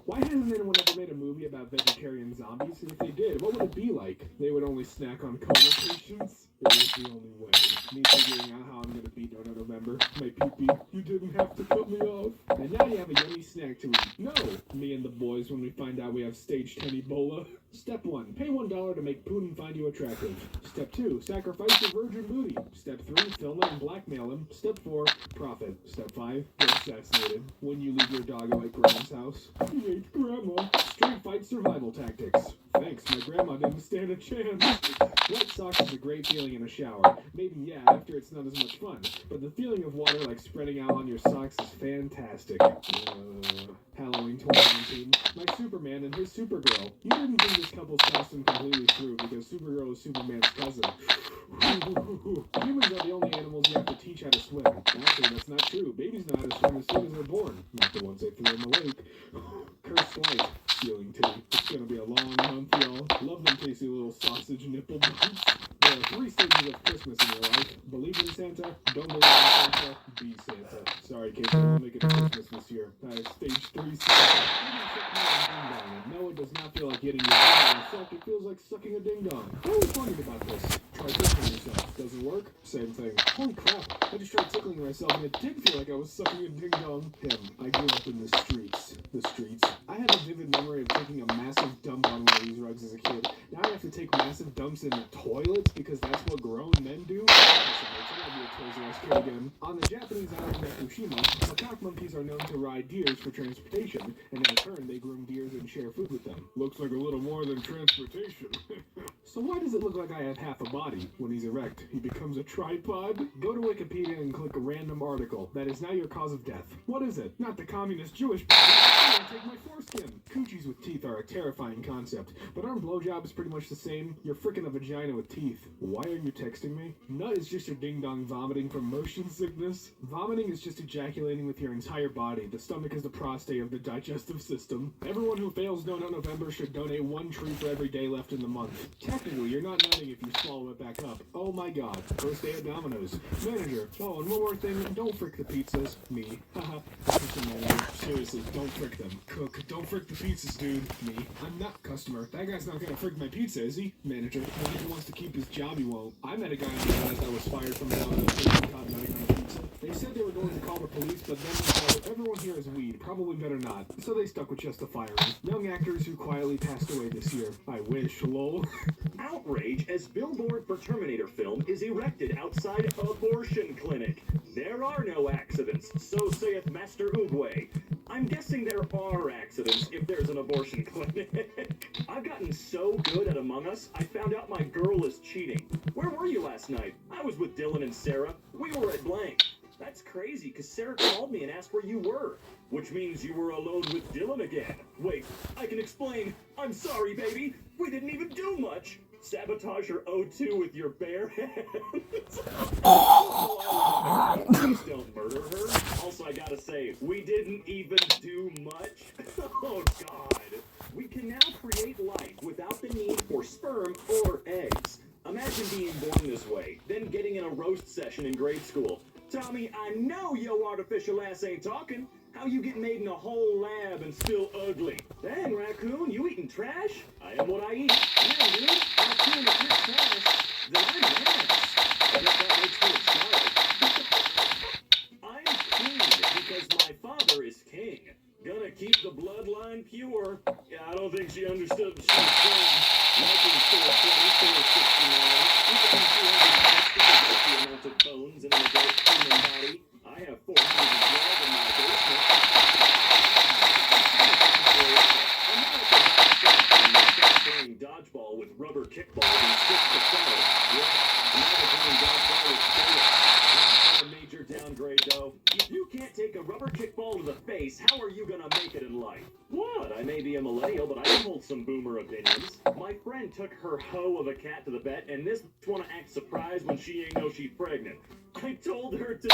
Why hasn't anyone ever made a movie about vegetarian zombies? And if they did, what would it be like? They would only snack on coma patients? It was the only way. Me figuring out how I'm gonna beat No November. My pee-pee, you didn't have to cut me off. And now you have a yummy snack to eat. No! Me and the boys when we find out we have stage 10 Ebola. Step 1. Pay $1 to make Putin find you attractive. Step 2. Sacrifice your virgin booty. Step 3. Film it and blackmail him. Step 4. Profit. Step 5. Get assassinated. When you leave your doggo at Grandma's house. He ate Grandma. Street fight survival tactics. Thanks, my grandma didn't stand a chance. Wet socks is a great feeling in a shower. Maybe, yeah, after it's not as much fun. But the feeling of water like spreading out on your socks is fantastic. Halloween 2019. My Superman and his Supergirl. You didn't think this couple's costume completely through because Supergirl is Superman's cousin. Humans are the only animals you have to teach how to swim. Actually, that's not true. Babies know how to swim as soon as they're born. Not the ones they threw in the lake. Cursed light. Feeling titty. It's gonna be a long month, y'all. Love them tasty little sausage nipple bumps. There are 3 stages of Christmas in your life. Believe in Santa, don't believe in Santa, be Santa. Sorry, Casey, I won't make it to Christmas this year. Stage 3 Santa. No, it does not feel like getting your ding dong sucked. It feels like sucking a ding dong. I always wondered about this. Try tickling yourself. Doesn't work? Same thing. Holy crap. I just tried tickling myself and it did feel like I was sucking a ding dong. I grew up in the streets. I had a vivid memory of taking a massive dump on one of these rugs as a kid. Now I have to take massive dumps in the toilets because that's what grown men do? Again. On the Japanese island of Fukushima, macaque monkeys are known to ride deers for transportation, and in turn they groom deers and share food with them. Looks like a little more than transportation. So why does it look like I have half a body? When he's erect, he becomes a tripod? Go to Wikipedia and click a random article. That is now your cause of death. What is it? Not the communist Jewish body. I'm gonna take my foreskin. Coochies with teeth are a terrifying concept, but aren't blowjobs pretty much the same? You're frickin' a vagina with teeth. Why are you texting me? Nut is just your ding-dong vomiting from motion sickness. Vomiting is just ejaculating with your entire body. The stomach is the prostate of the digestive system. Everyone who fails No November should donate 1 tree for every day left in the month. Technically, you're not nutting if you swallow it back up. Oh my god. First day at Domino's. Manager. Oh, and one more thing. Don't frick the pizzas. Me. Haha. Manager. Seriously, don't frick them. Cook. Don't frick the pizzas, dude. Me. I'm not customer. That guy's not gonna frick my pizza, is he? Manager. When he wants to keep his job, he won't. I met a guy on the internet that was fired from Domino's. Caught nutting on a pizza. They said they were going to call the police, but then decided everyone here is weed, probably better not. So they stuck with just the firing. Young actors who quietly passed away this year. I wish, lol. Outrage as billboard for Terminator film is erected outside abortion clinic. There are no accidents, so saith Master Oogway. I'm guessing there are accidents if there's an abortion clinic. I've gotten so good at Among Us, I found out my girl is cheating. Where were you last night? I was with Dylan and Sarah. We were at blank. That's crazy, because Sarah called me and asked where you were. Which means you were alone with Dylan again. Wait, I can explain. I'm sorry, baby. We didn't even do much. Sabotage your O2 with your bare hands. Please don't murder her. Also, I gotta say, we didn't even do much. Oh, God. We can now create life without the need for sperm or eggs. Imagine being born this way, then getting in a roast session in grade school. Tommy, I know your artificial ass ain't talking. How you get made in a whole lab and still ugly? Dang, raccoon, you eating trash? I am what I eat. Yeah, dude, raccoon, if you're trash, then I'm ass. I guess that makes me a child. I'm king because my father is king. Gonna keep the bloodline pure. Yeah, I don't think she understood what she was saying. 1969, the amount of bones in an adult human body. I have 412 in my basement. Playing dodgeball with rubber kickballs and sticks to follow. Yeah, now playing dodgeball with That's a major downgrade, though. If you can't take a rubber kickball to the face, how are you gonna make it in life? What? I may be a millennial, but I can hold some boomer opinions. My friend took her hoe of a cat to the vet, and this wanna act surprised when she ain't know she's pregnant. I told her to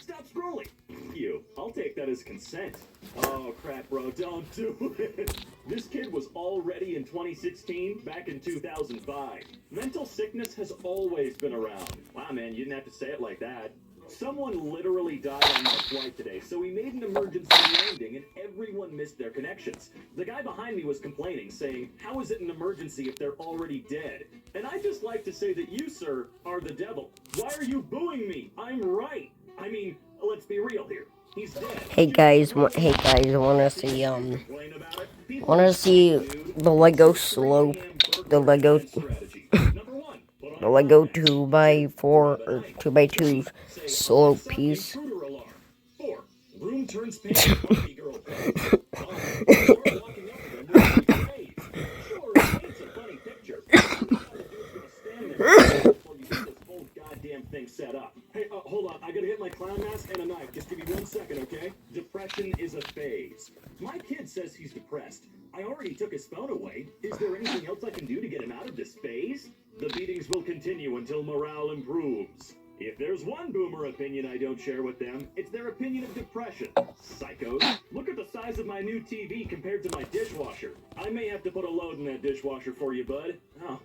stop scrolling. You. I'll take that as consent. Oh crap, bro, don't do it. This kid was already in 2016, back in 2005. Mental sickness has always been around. Wow, man, you didn't have to say it like that. Someone literally died on my flight today, so we made an emergency landing and everyone missed their connections. The guy behind me was complaining, saying, how is it an emergency if they're already dead? And I'd just like to say that you, sir, are the devil. Why are you booing me? I'm right. I mean, let's be real here. He's dead. Hey guys, wanna see the Lego slope, the Lego 2x4 or 2x2 slope piece. Room turns pink. Barbie girl pants. Start walking up to them with your face. Sure, it's a funny picture. Stand there before you get this whole goddamn thing set up. Hey, hold on. I gotta hit my clown mask and a knife. Just give me 1 second, okay? Depression is a phase. My kid says he's depressed. I already took his phone away. Is there anything else I can do to get him out of this phase? The beatings will continue until morale improves. If there's one boomer opinion I don't share with them, it's their opinion of depression. Psychos. Look at the size of my new TV compared to my dishwasher. I may have to put a load in that dishwasher for you, bud.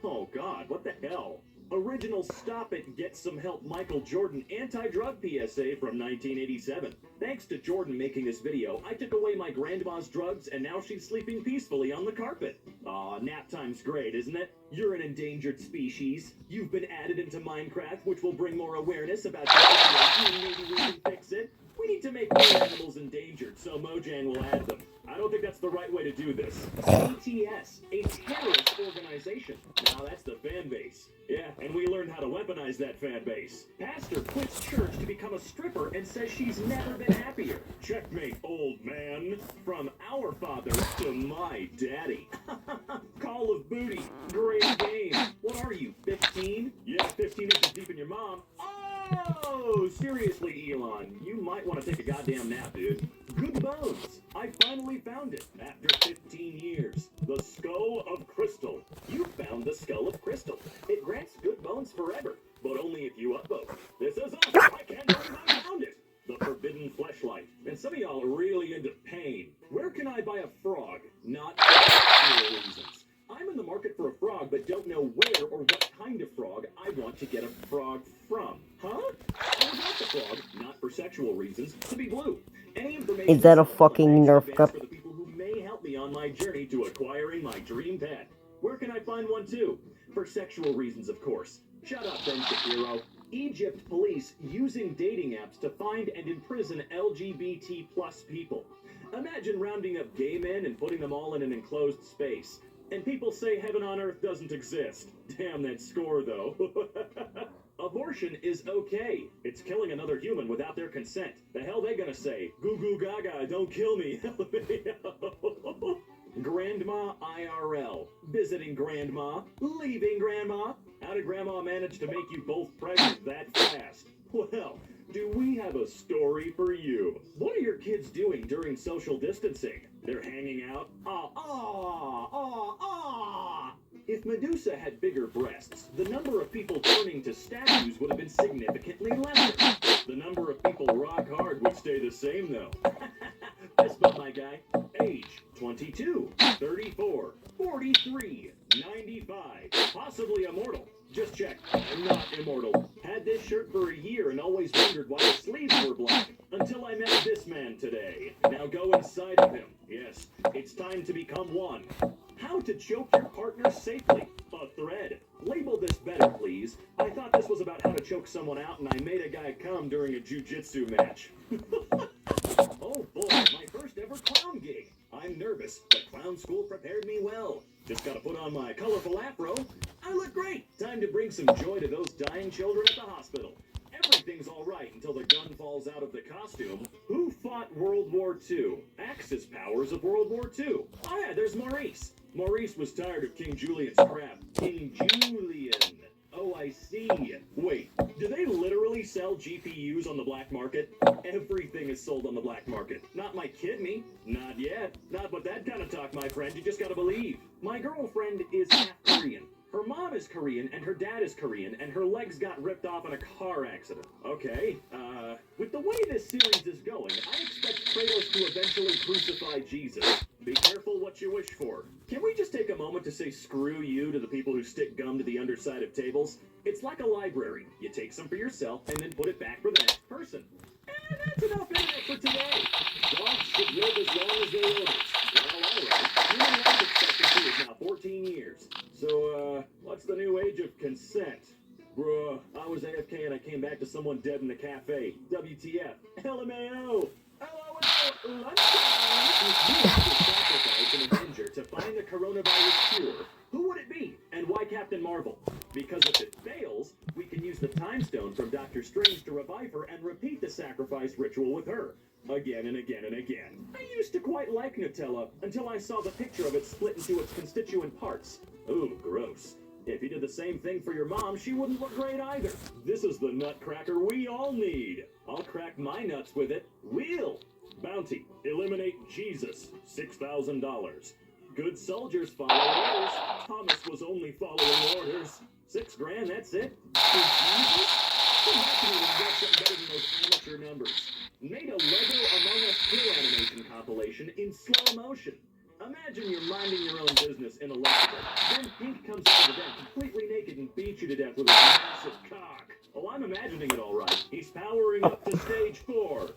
Oh, God, what the hell? Original Stop It, Get Some Help Michael Jordan anti-drug PSA from 1987. Thanks to Jordan making this video, I took away my grandma's drugs and now she's sleeping peacefully on the carpet. Aw, nap time's great, isn't it? You're an endangered species. You've been added into Minecraft, which will bring more awareness about your situation and maybe we can fix it. We need to make more animals endangered, so Mojang will add them. I don't think that's the right way to do this. ATS, a terrorist organization. Now that's the fan base. Yeah, and we learned how to weaponize that fan base. Pastor quits church to become a stripper and says she's never been happier. Checkmate, old man. From our father to my daddy. Call of Booty, great game. What are you, 15? Yeah, 15 inches deep in your mom. Oh, seriously, Elon, you might want to take a goddamn nap, dude. Good bones. I finally found it after 15 years. The Skull of Crystal. You found the Skull of Crystal. It grants good bones forever, but only if you upvote. This is awesome. I can't believe I found it. The Forbidden Fleshlight. And some of y'all are really into pain. Where can I buy a frog? Not for sexual reasons. I'm in the market for a frog, but don't know where or what kind of frog I want to get a frog from. Huh? I want the frog, not for sexual reasons, to be blue. Any information Is that a fucking Nerf gun? for the people who may help me on my journey to acquiring my dream pet. Where can I find one too? For sexual reasons, of course. Shut up, Ben Shapiro. Egypt police using dating apps to find and imprison LGBT plus people. Imagine rounding up gay men and putting them all in an enclosed space. And people say heaven on earth doesn't exist. Damn that score, though. Abortion is okay. It's killing another human without their consent. The hell they gonna say? Goo goo gaga, don't kill me. Grandma IRL. Visiting grandma. Leaving grandma. How did grandma manage to make you both pregnant that fast? Well, do we have a story for you? What are your kids doing during social distancing? They're hanging out? If Medusa had bigger breasts, the number of people turning to statues would have been significantly lesser. The number of people rock hard would stay the same, though. Fist bump, my guy. Age, 22, 34, 43, 95, possibly immortal. Just check, I'm not immortal. Had this shirt for a year and always wondered why the sleeves were black. Until I met this man today. Now go inside of him. Yes, it's time to become one. How to choke your partner safely. A thread. Label this better, please. I thought this was about how to choke someone out, and I made a guy come during a jiu-jitsu match. Oh boy, my first ever clown gig. I'm nervous, but clown school prepared me well. Just gotta put on my colorful afro. I look great. Time to bring some joy to those dying children at the hospital. Everything's alright until the gun falls out of the costume. Who fought World War II? Axis powers of World War II. Oh yeah, there's Maurice. Maurice was tired of King Julian's crap. King Julian. Oh, I see. Wait, do they literally sell GPUs on the black market? Everything is sold on the black market. Not my kidney. Not yet. Not with that kind of talk, my friend. You just gotta believe. My girlfriend is half Korean. Her mom is Korean, and her dad is Korean, and her legs got ripped off in a car accident. Okay, with the way this series is going, I expect Kratos to eventually crucify Jesus. Be careful what you wish for. Can we just take a moment to say screw you to the people who stick gum to the underside of tables? It's like a library. You take some for yourself, and then put it back for the next person. And that's enough internet for today. Dogs should live as long as their owners. Well, alright. Human life expectancy is now 14 years. So, what's the new age of consent? Bruh, I was AFK and I came back to someone dead in the cafe. WTF. LMAO. LOL. Lunchtime. If you had to sacrifice an Avenger to find the coronavirus cure, who would it be? And why Captain Marvel? Because if it fails, we can use the Time Stone from Doctor Strange to revive her and repeat the sacrifice ritual with her. Again and again and again. I used to quite like Nutella until I saw the picture of it split into its constituent parts. Ooh, gross. If you did the same thing for your mom, she wouldn't look great either. This is the nutcracker we all need. I'll crack my nuts with it. Wheel. Bounty. Eliminate Jesus. $6,000. Good soldiers follow orders. Thomas was only following orders. $6 grand, that's it. For Jesus? Imagine we got something better than those amateur numbers. Made a Lego Among Us 2 animation compilation in slow motion. Imagine you're minding your own business in electrical. Then Pink comes out of the vent completely naked and beats you to death with a massive cock. Oh, I'm imagining it all right. He's powering up to stage 4.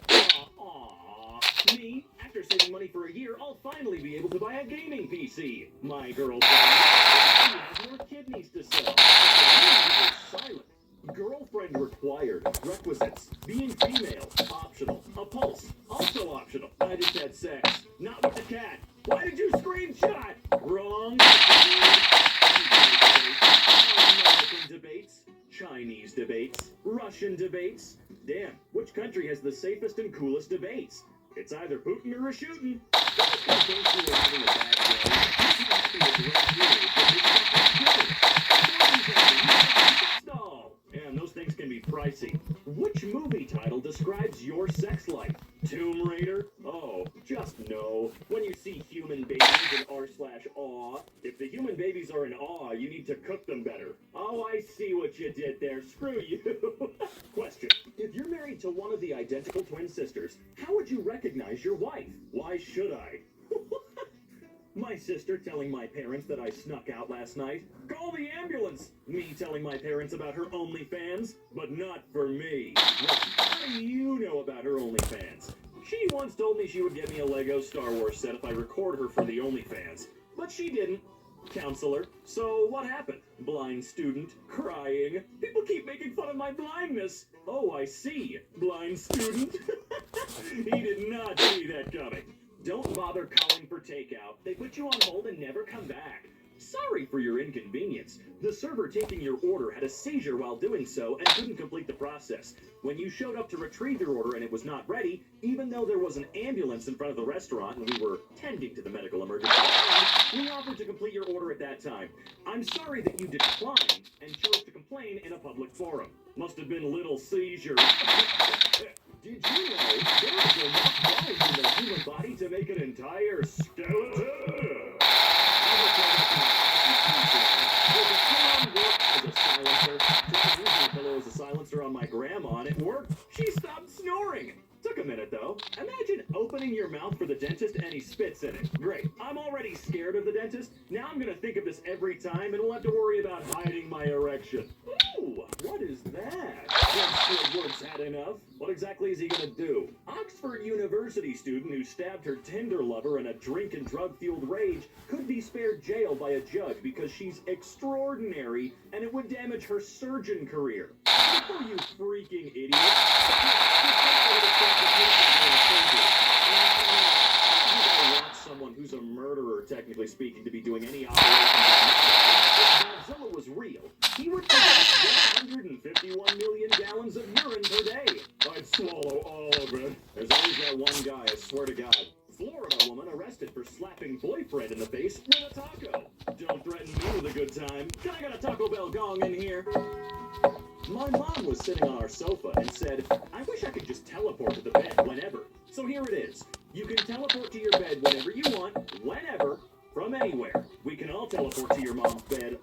Me, after saving money for a year, I'll finally be able to buy a gaming PC. My girlfriend, she has more kidneys to sell. The silent. Girlfriend required. Requisites. Being female. Optional. A pulse. Also optional. I just had sex. Not with the cat. Why did you screenshot? Wrong. American debates. Chinese debates. Russian debates. Damn, which country has the safest and coolest debates? It's either Putin or a shooting. Guys who think you are having a bad day. You can happy with the and those things can be pricey. Which movie title describes your sex life? Tomb Raider? Oh, just no. When you see human babies in r/aw, if the human babies are in awe, you need to cook them better. Oh, I see what you did there. Screw you. Question. If you're married to one of the identical twin sisters, how would you recognize your wife? Why should I? My sister telling my parents that I snuck out last night. Call the ambulance! Me telling my parents about her OnlyFans, but not for me. How do you know about her OnlyFans? She once told me she would get me a Lego Star Wars set if I record her for the OnlyFans, but she didn't. counselor. So what happened? Blind student, crying. People keep making fun of my blindness. Oh, I see. Blind student. He did not see that coming. Don't bother calling for takeout. They put you on hold and never come back. Sorry for your inconvenience. The server taking your order had a seizure while doing so and couldn't complete the process. When you showed up to retrieve your order and it was not ready, even though there was an ambulance in front of the restaurant and we were tending to the medical emergency, we offered to complete your order at that time. I'm sorry that you declined and chose to complain in a public forum. Must have been little seizure. Did you know there is enough bone in the human body to make an entire skeleton? As a silencer on my grandma and it worked. She stopped snoring. Took a minute though. Imagine opening your mouth for the dentist and he spits in it. Great. I'm already scared of the dentist. Now I'm gonna think of this every time and we'll have to worry about hiding my erection. Ooh, what is that? Squidward's had enough. What exactly is he gonna do? Oxford University student who stabbed her Tinder lover in a drink and drug-fueled rage could be spared jail by a judge because she's extraordinary and it would damage her surgeon career. Oh, you freaking idiot. Someone who's a murderer, technically speaking, to be doing any operation. If Godzilla was real, he would produce 151 million gallons of urine per day. I'd swallow all of it. There's always that one guy, I swear to God. Florida woman arrested for slapping boyfriend in the face with a taco. Don't threaten me with a good time. Can I get a Taco Bell gong in here? My mom was sitting on our sofa and said, I wish I could just teleport to the bed whenever. So here it is. You can teleport to your bed whenever you want, whenever, from anywhere. We can all teleport to your mom's bed.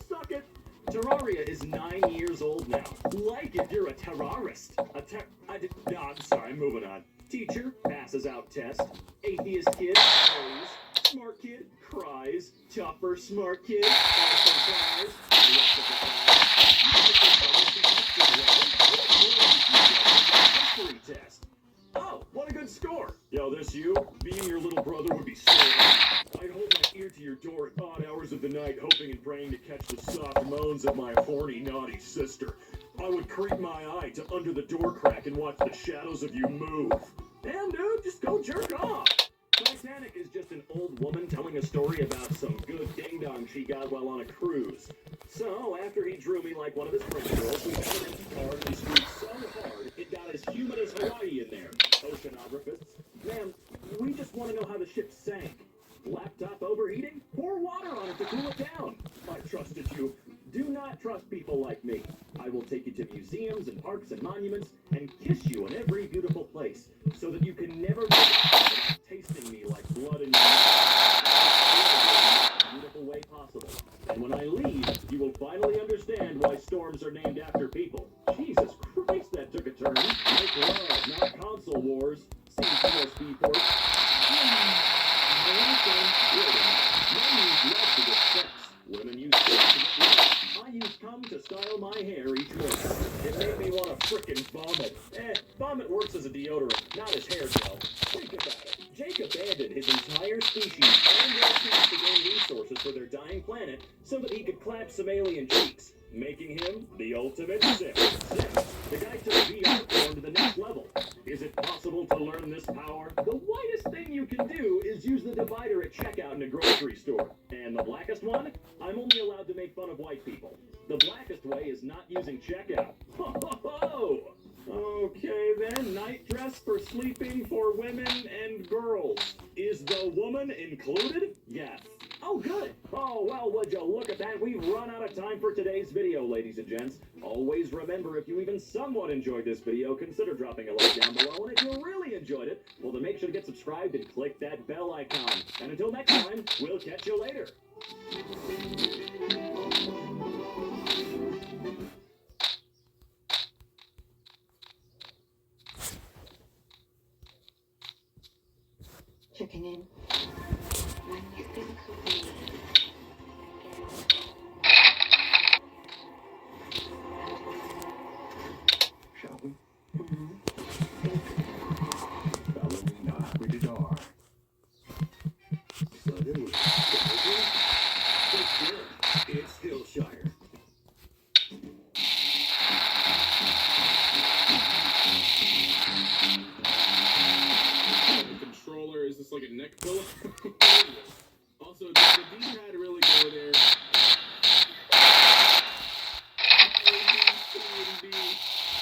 Suck it. Terraria is 9 years old now. Like if you're a terrorist. I'm sorry, moving on. Teacher passes out test. Atheist kid prays. Smart kid cries. Tougher smart kid also cries. The rest of the history test. Oh, what a good score. Yo, this you? Being your little brother would be so I'd hold my ear to your door at odd hours of the night, hoping and praying to catch the soft moans of my horny, naughty sister. I would creep my eye to under the door crack and watch the shadows of you move. Damn, dude, just go jerk off. Titanic is just an old woman telling a story about some good ding-dong she got while on a cruise. So, after he drew me like one of his French girls, we found an empty car and we screwed so hard, it got as humid as Hawaii in there. Oceanographers. Man, we just want to know how the ship sank. Laptop overheating? Pour water on it to cool it down. I trusted you. Do not trust people like me. I will take you to museums and parks and monuments and kiss you in every beautiful place so that you can never go without tasting me like blood in your mouth. In the most beautiful way possible. And when I leave, you will finally understand why storms are named after people. Jesus Christ, that took a turn. Make love, not console wars. See USB ports. Men use love to get sex. Women use sex to get love. I use cum to style my hair each morning. It made me want to frickin' vomit. Vomit works as a deodorant, not as hair gel. Think about it. Jake abandoned his entire species and their teams to gain resources for their dying planet so that he could clap some alien cheeks, making him the ultimate simp. The guy took VR porn to the next level. Is it possible to learn this power? The whitest thing you can do is use the divider at checkout in a grocery store. And the blackest one? I'm only allowed to make fun of white people. The blackest way is not using checkout. Ho ho ho! Okay then, night dress for sleeping for women and girls. Is the woman included? Yes. Oh, good. Oh, well, would you look at that? We've run out of time for today's video, ladies and gents. Always remember, if you even somewhat enjoyed this video, consider dropping a like down below. And if you really enjoyed it, well, then make sure to get subscribed and click that bell icon. And until next time, we'll catch you later. Checking in. When you think of me. Shall we? Mm-hmm. Ballerina, rated R. Ooh, it's good. It's Hillshire. The controller, is this like a neck pillow? Also, does the D-pad really go there?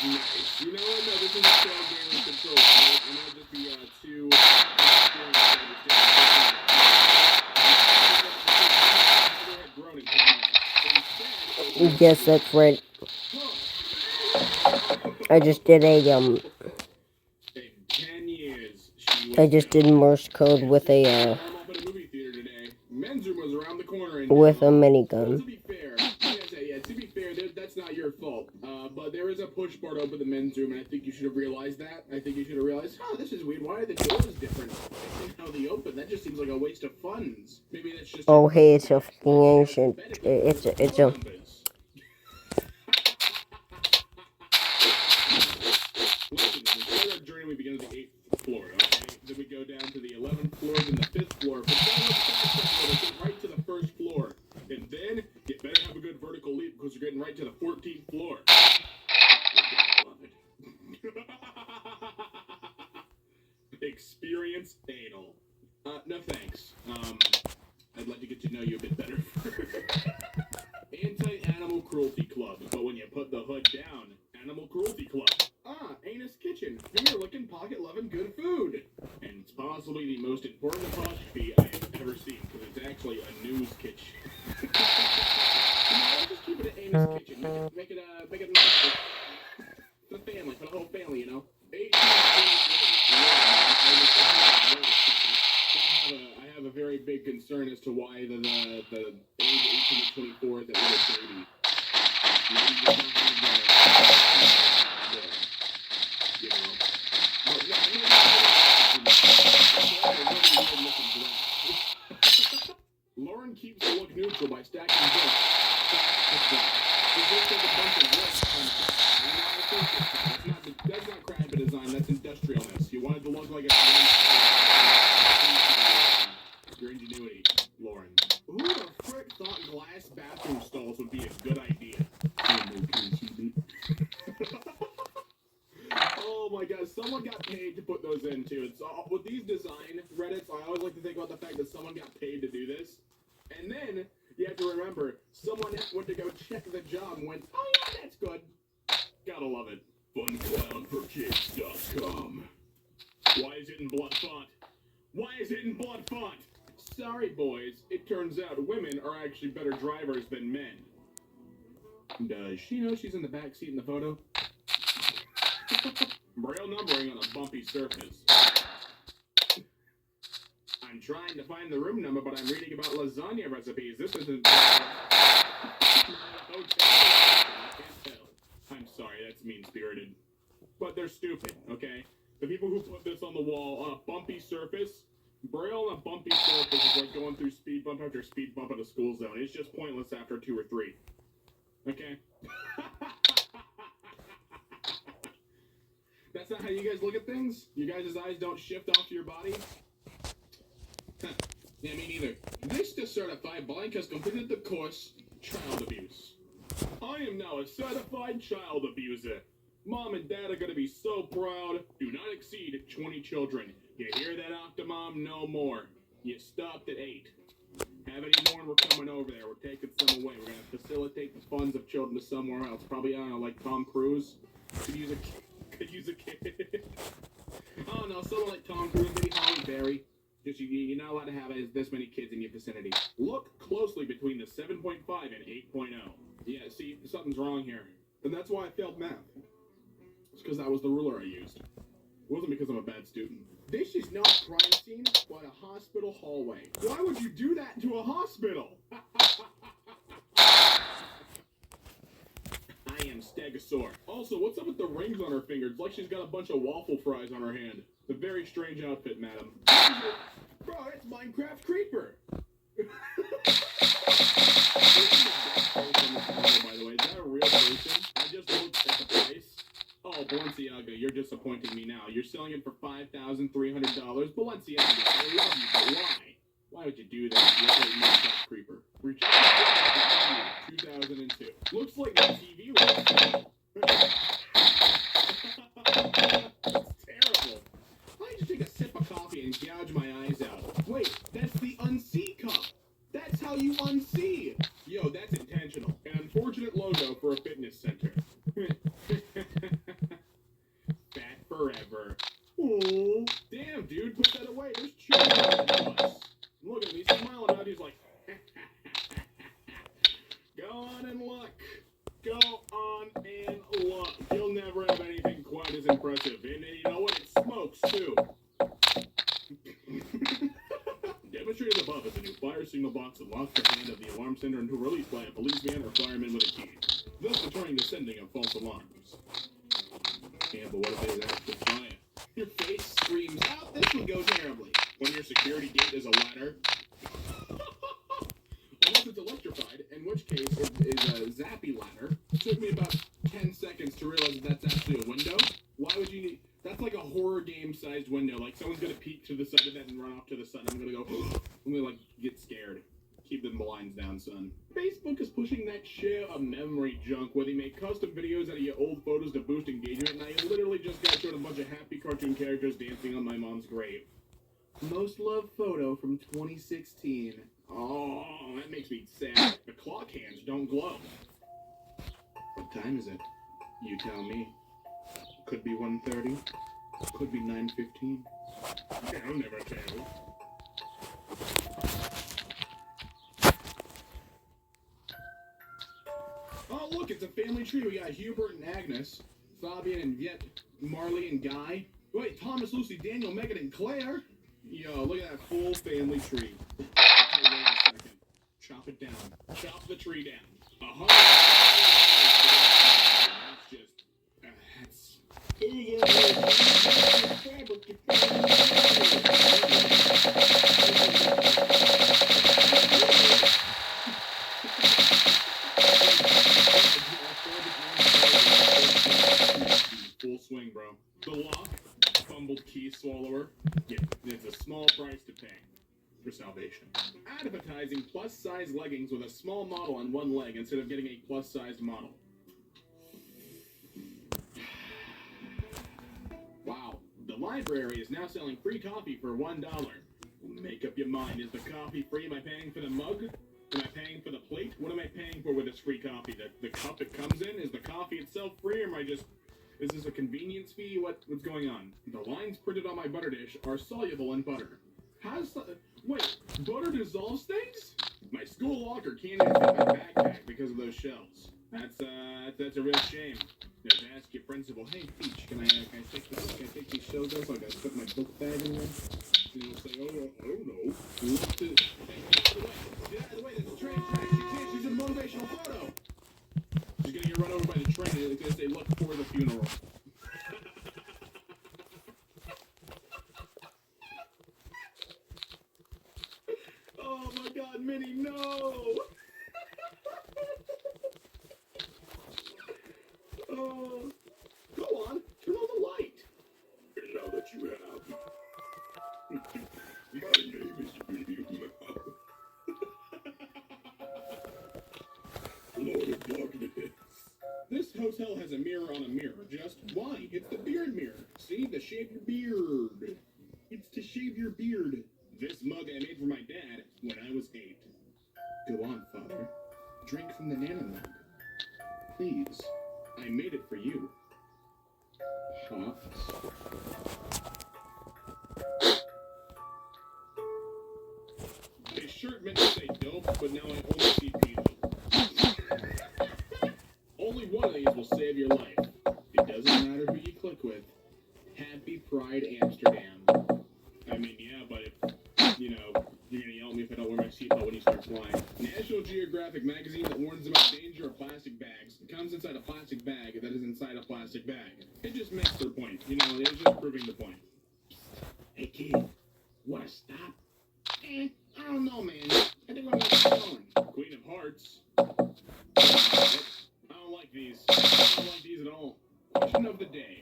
Nice. You know what? No, this is a fair game with controller. I might just be too experienced to understand. Yes, that's right. I just did In 10 years, she was I just did Morse code with a I'm up at a movie theater today. Men's room was around the corner. And with a well, minigun. to be fair, to be fair, that's not your fault. But there is a push bar to open the men's room, and I think you should have realized that. I think you should have realized, oh, this is weird. Why are the doors different? And how they open? That just seems like a waste of funds. Maybe that's just. Oh, hey, it's a fucking ancient. It's a. Listen, we start our journey, we begin at the 8th floor, okay? Then we go down to the 11th floor, then the 5th floor. But then let's get right to the 1st floor. And then, you better have a good vertical leap, because you're getting right to the 14th floor. Love it. Experience anal. No thanks. I'd like to get to know you a bit better. Anti-Animal Cruelty Club. But when you put the hood down, Animal Cruelty Club. Anus Kitchen. Finger-licking, pocket-loving good food. And it's possibly the most important apostrophe I have ever seen, because it's actually a news kitchen. Let's just keep it an Anus Kitchen. Make it nice for the family, for the whole family, you know? 18 I have a very big concern as to why the age 18 to 24 is a little baby. Maybe you don't have Lauren keeps the look neutral by stacking books. That's not crafty design, that's industrialness. You wanted to look like a your ingenuity, Lauren. Who the frick thought glass bathroom stalls would be a good idea? Oh my god, someone got paid to put those in too. It's all, with these design Reddits, I always like to think about the fact that someone got paid to do this. And then, you have to remember, someone went to go check the job and went, oh yeah, that's good. Gotta love it. FunClownForKids.com. Why is it in blood font? Why is it in blood font? Sorry, boys. It turns out women are actually better drivers than men. Does she know she's in the back seat in the photo? Braille numbering on a bumpy surface. I'm trying to find the room number, but I'm reading about lasagna recipes. This isn't... I'm sorry, that's mean-spirited. But they're stupid, okay? The people who put this on the wall on a bumpy surface, Braille on a bumpy surface is like going through speed bump after speed bump at a school zone. It's just pointless after 2 or 3. Okay? That's not how you guys look at things? You guys' eyes don't shift off to your body? Huh. Yeah, me neither. Vista Certified Blank has completed the course, Child Abuse. I am now a certified child abuser. Mom and Dad are going to be so proud. Do not exceed 20 children. You hear that, Octomom? No more. You stopped at 8. Have any more and we're coming over there. We're taking some away. We're going to facilitate the funds of children to somewhere else. Probably, I don't know, like Tom Cruise. Could use a kid. Oh, no, someone like Tom Cruise, maybe Halle Berry. Just, you're not allowed to have this many kids in your vicinity. Look closely between the 7.5 and 8.0. Yeah, see, something's wrong here. And that's why I failed math. It's because that was the ruler I used. It wasn't because I'm a bad student. This is not a crime scene, but a hospital hallway. Why would you do that to a hospital? I am Stegosaur. Also, what's up with the rings on her fingers? It's like she's got a bunch of waffle fries on her hand. It's a very strange outfit, madam. Bro, it's Minecraft Creeper. By the way, is that a real person? I just looked at the price. Oh, Balenciaga, you're disappointing me now. You're selling it for $5,300. Balenciaga, I love you, but why? Why would you do that? Lovely Minecraft creeper. Rejected 2002. Looks like the TV was. It's terrible. Why did you take a sip of coffee and gouge my eyes out? Wait, that's the unsee cup. That's how you unsee. Yo, that's intentional. An unfortunate logo for a fitness center. Fat forever. Oh, damn, dude, put that away. There's children on the bus. Look at me smiling out. He's like, go on and look. Go on and look. You'll never have anything quite as impressive. And you know what? It smokes, too. Demonstrated above is a new fire signal box that locks the hand of the alarm sender until released by a police van or fireman with a key, thus deterring the sending of false alarms. Yeah, but what if they actually try it? Your face screams out, this would go terribly. When your security gate is a ladder. Unless it's electrified, in which case it is a zappy ladder. It took me about 10 seconds to realize that that's actually a window. Why would you need... That's like a horror game sized window. Like someone's gonna peek to the side of that and run off to the side. I'm gonna go, I'm gonna like get scared. Keep the blinds down, son. Facebook is pushing that shit of memory junk where they make custom videos out of your old photos to boost engagement, and I literally just got shown a bunch of happy cartoon characters dancing on my mom's grave. Most loved photo from 2016. Oh, that makes me sad. The clock hands don't glow. What time is it? You tell me. Could be 1:30. Could be 9:15. I'll never tell. Oh, look, it's a family tree. We got Hubert and Agnes, Fabian and Yet, Marley and Guy. Wait, Thomas, Lucy, Daniel, Megan, and Claire. Yo, look at that full family tree. Hey, wait a second. Chop it down. Chop the tree down. 100. That's just. That's. Full swing, bro. The lock, fumbled key swallower. Yeah, it's a small price to pay for salvation. Advertising plus-size leggings with a small model on one leg instead of getting a plus-sized model. Wow, the library is now selling free coffee for $1. Make up your mind. Is the coffee free? Am I paying for the mug? Am I paying for the plate? What am I paying for with this free coffee? The cup it comes in? Is the coffee itself free, or am I just... Is this a convenience fee? What's going on? The lines printed on my butter dish are soluble in butter. Wait, butter dissolves things? My school locker can't even fit my backpack because of those shells. That's a real shame. Just ask your principal, hey Peach, can I take these shells out so I can put my book bag in there? And he'll say, oh, I don't know. Hey, get out of the way, that's a train track. She can't, she's in a motivational photo. She's gonna get run over by the train and it's gonna say, look for the funeral. Oh my god, Minnie, no! Oh, go on, turn on the light. And now that you have, my name is Minnie Mouse. Lord of Darkness. This hotel has a mirror on a mirror. Just why? It's the beard mirror. See, to shave your beard. It's to shave your beard. This mug I made for my dad when I was 8. Go on, Father. Drink from the Nana mug. Please. I made it for you. Hops. His shirt meant to say dope, but now I only see Pino. Only one of these will save your life. It doesn't matter who you click with. Happy Pride Amsterdam. I mean, yeah, but if, you know, you're gonna yell at me if I don't wear my seatbelt when you start flying. National Geographic magazine that warns about danger of plastic bags. It comes inside a plastic bag that is inside a plastic bag. It just makes their point. You know, it's just proving the point. Hey kid, wanna stop? I don't know, man. I think I'm gonna keep going. Queen of Hearts. I don't like these. I don't like these at all. Question of the day.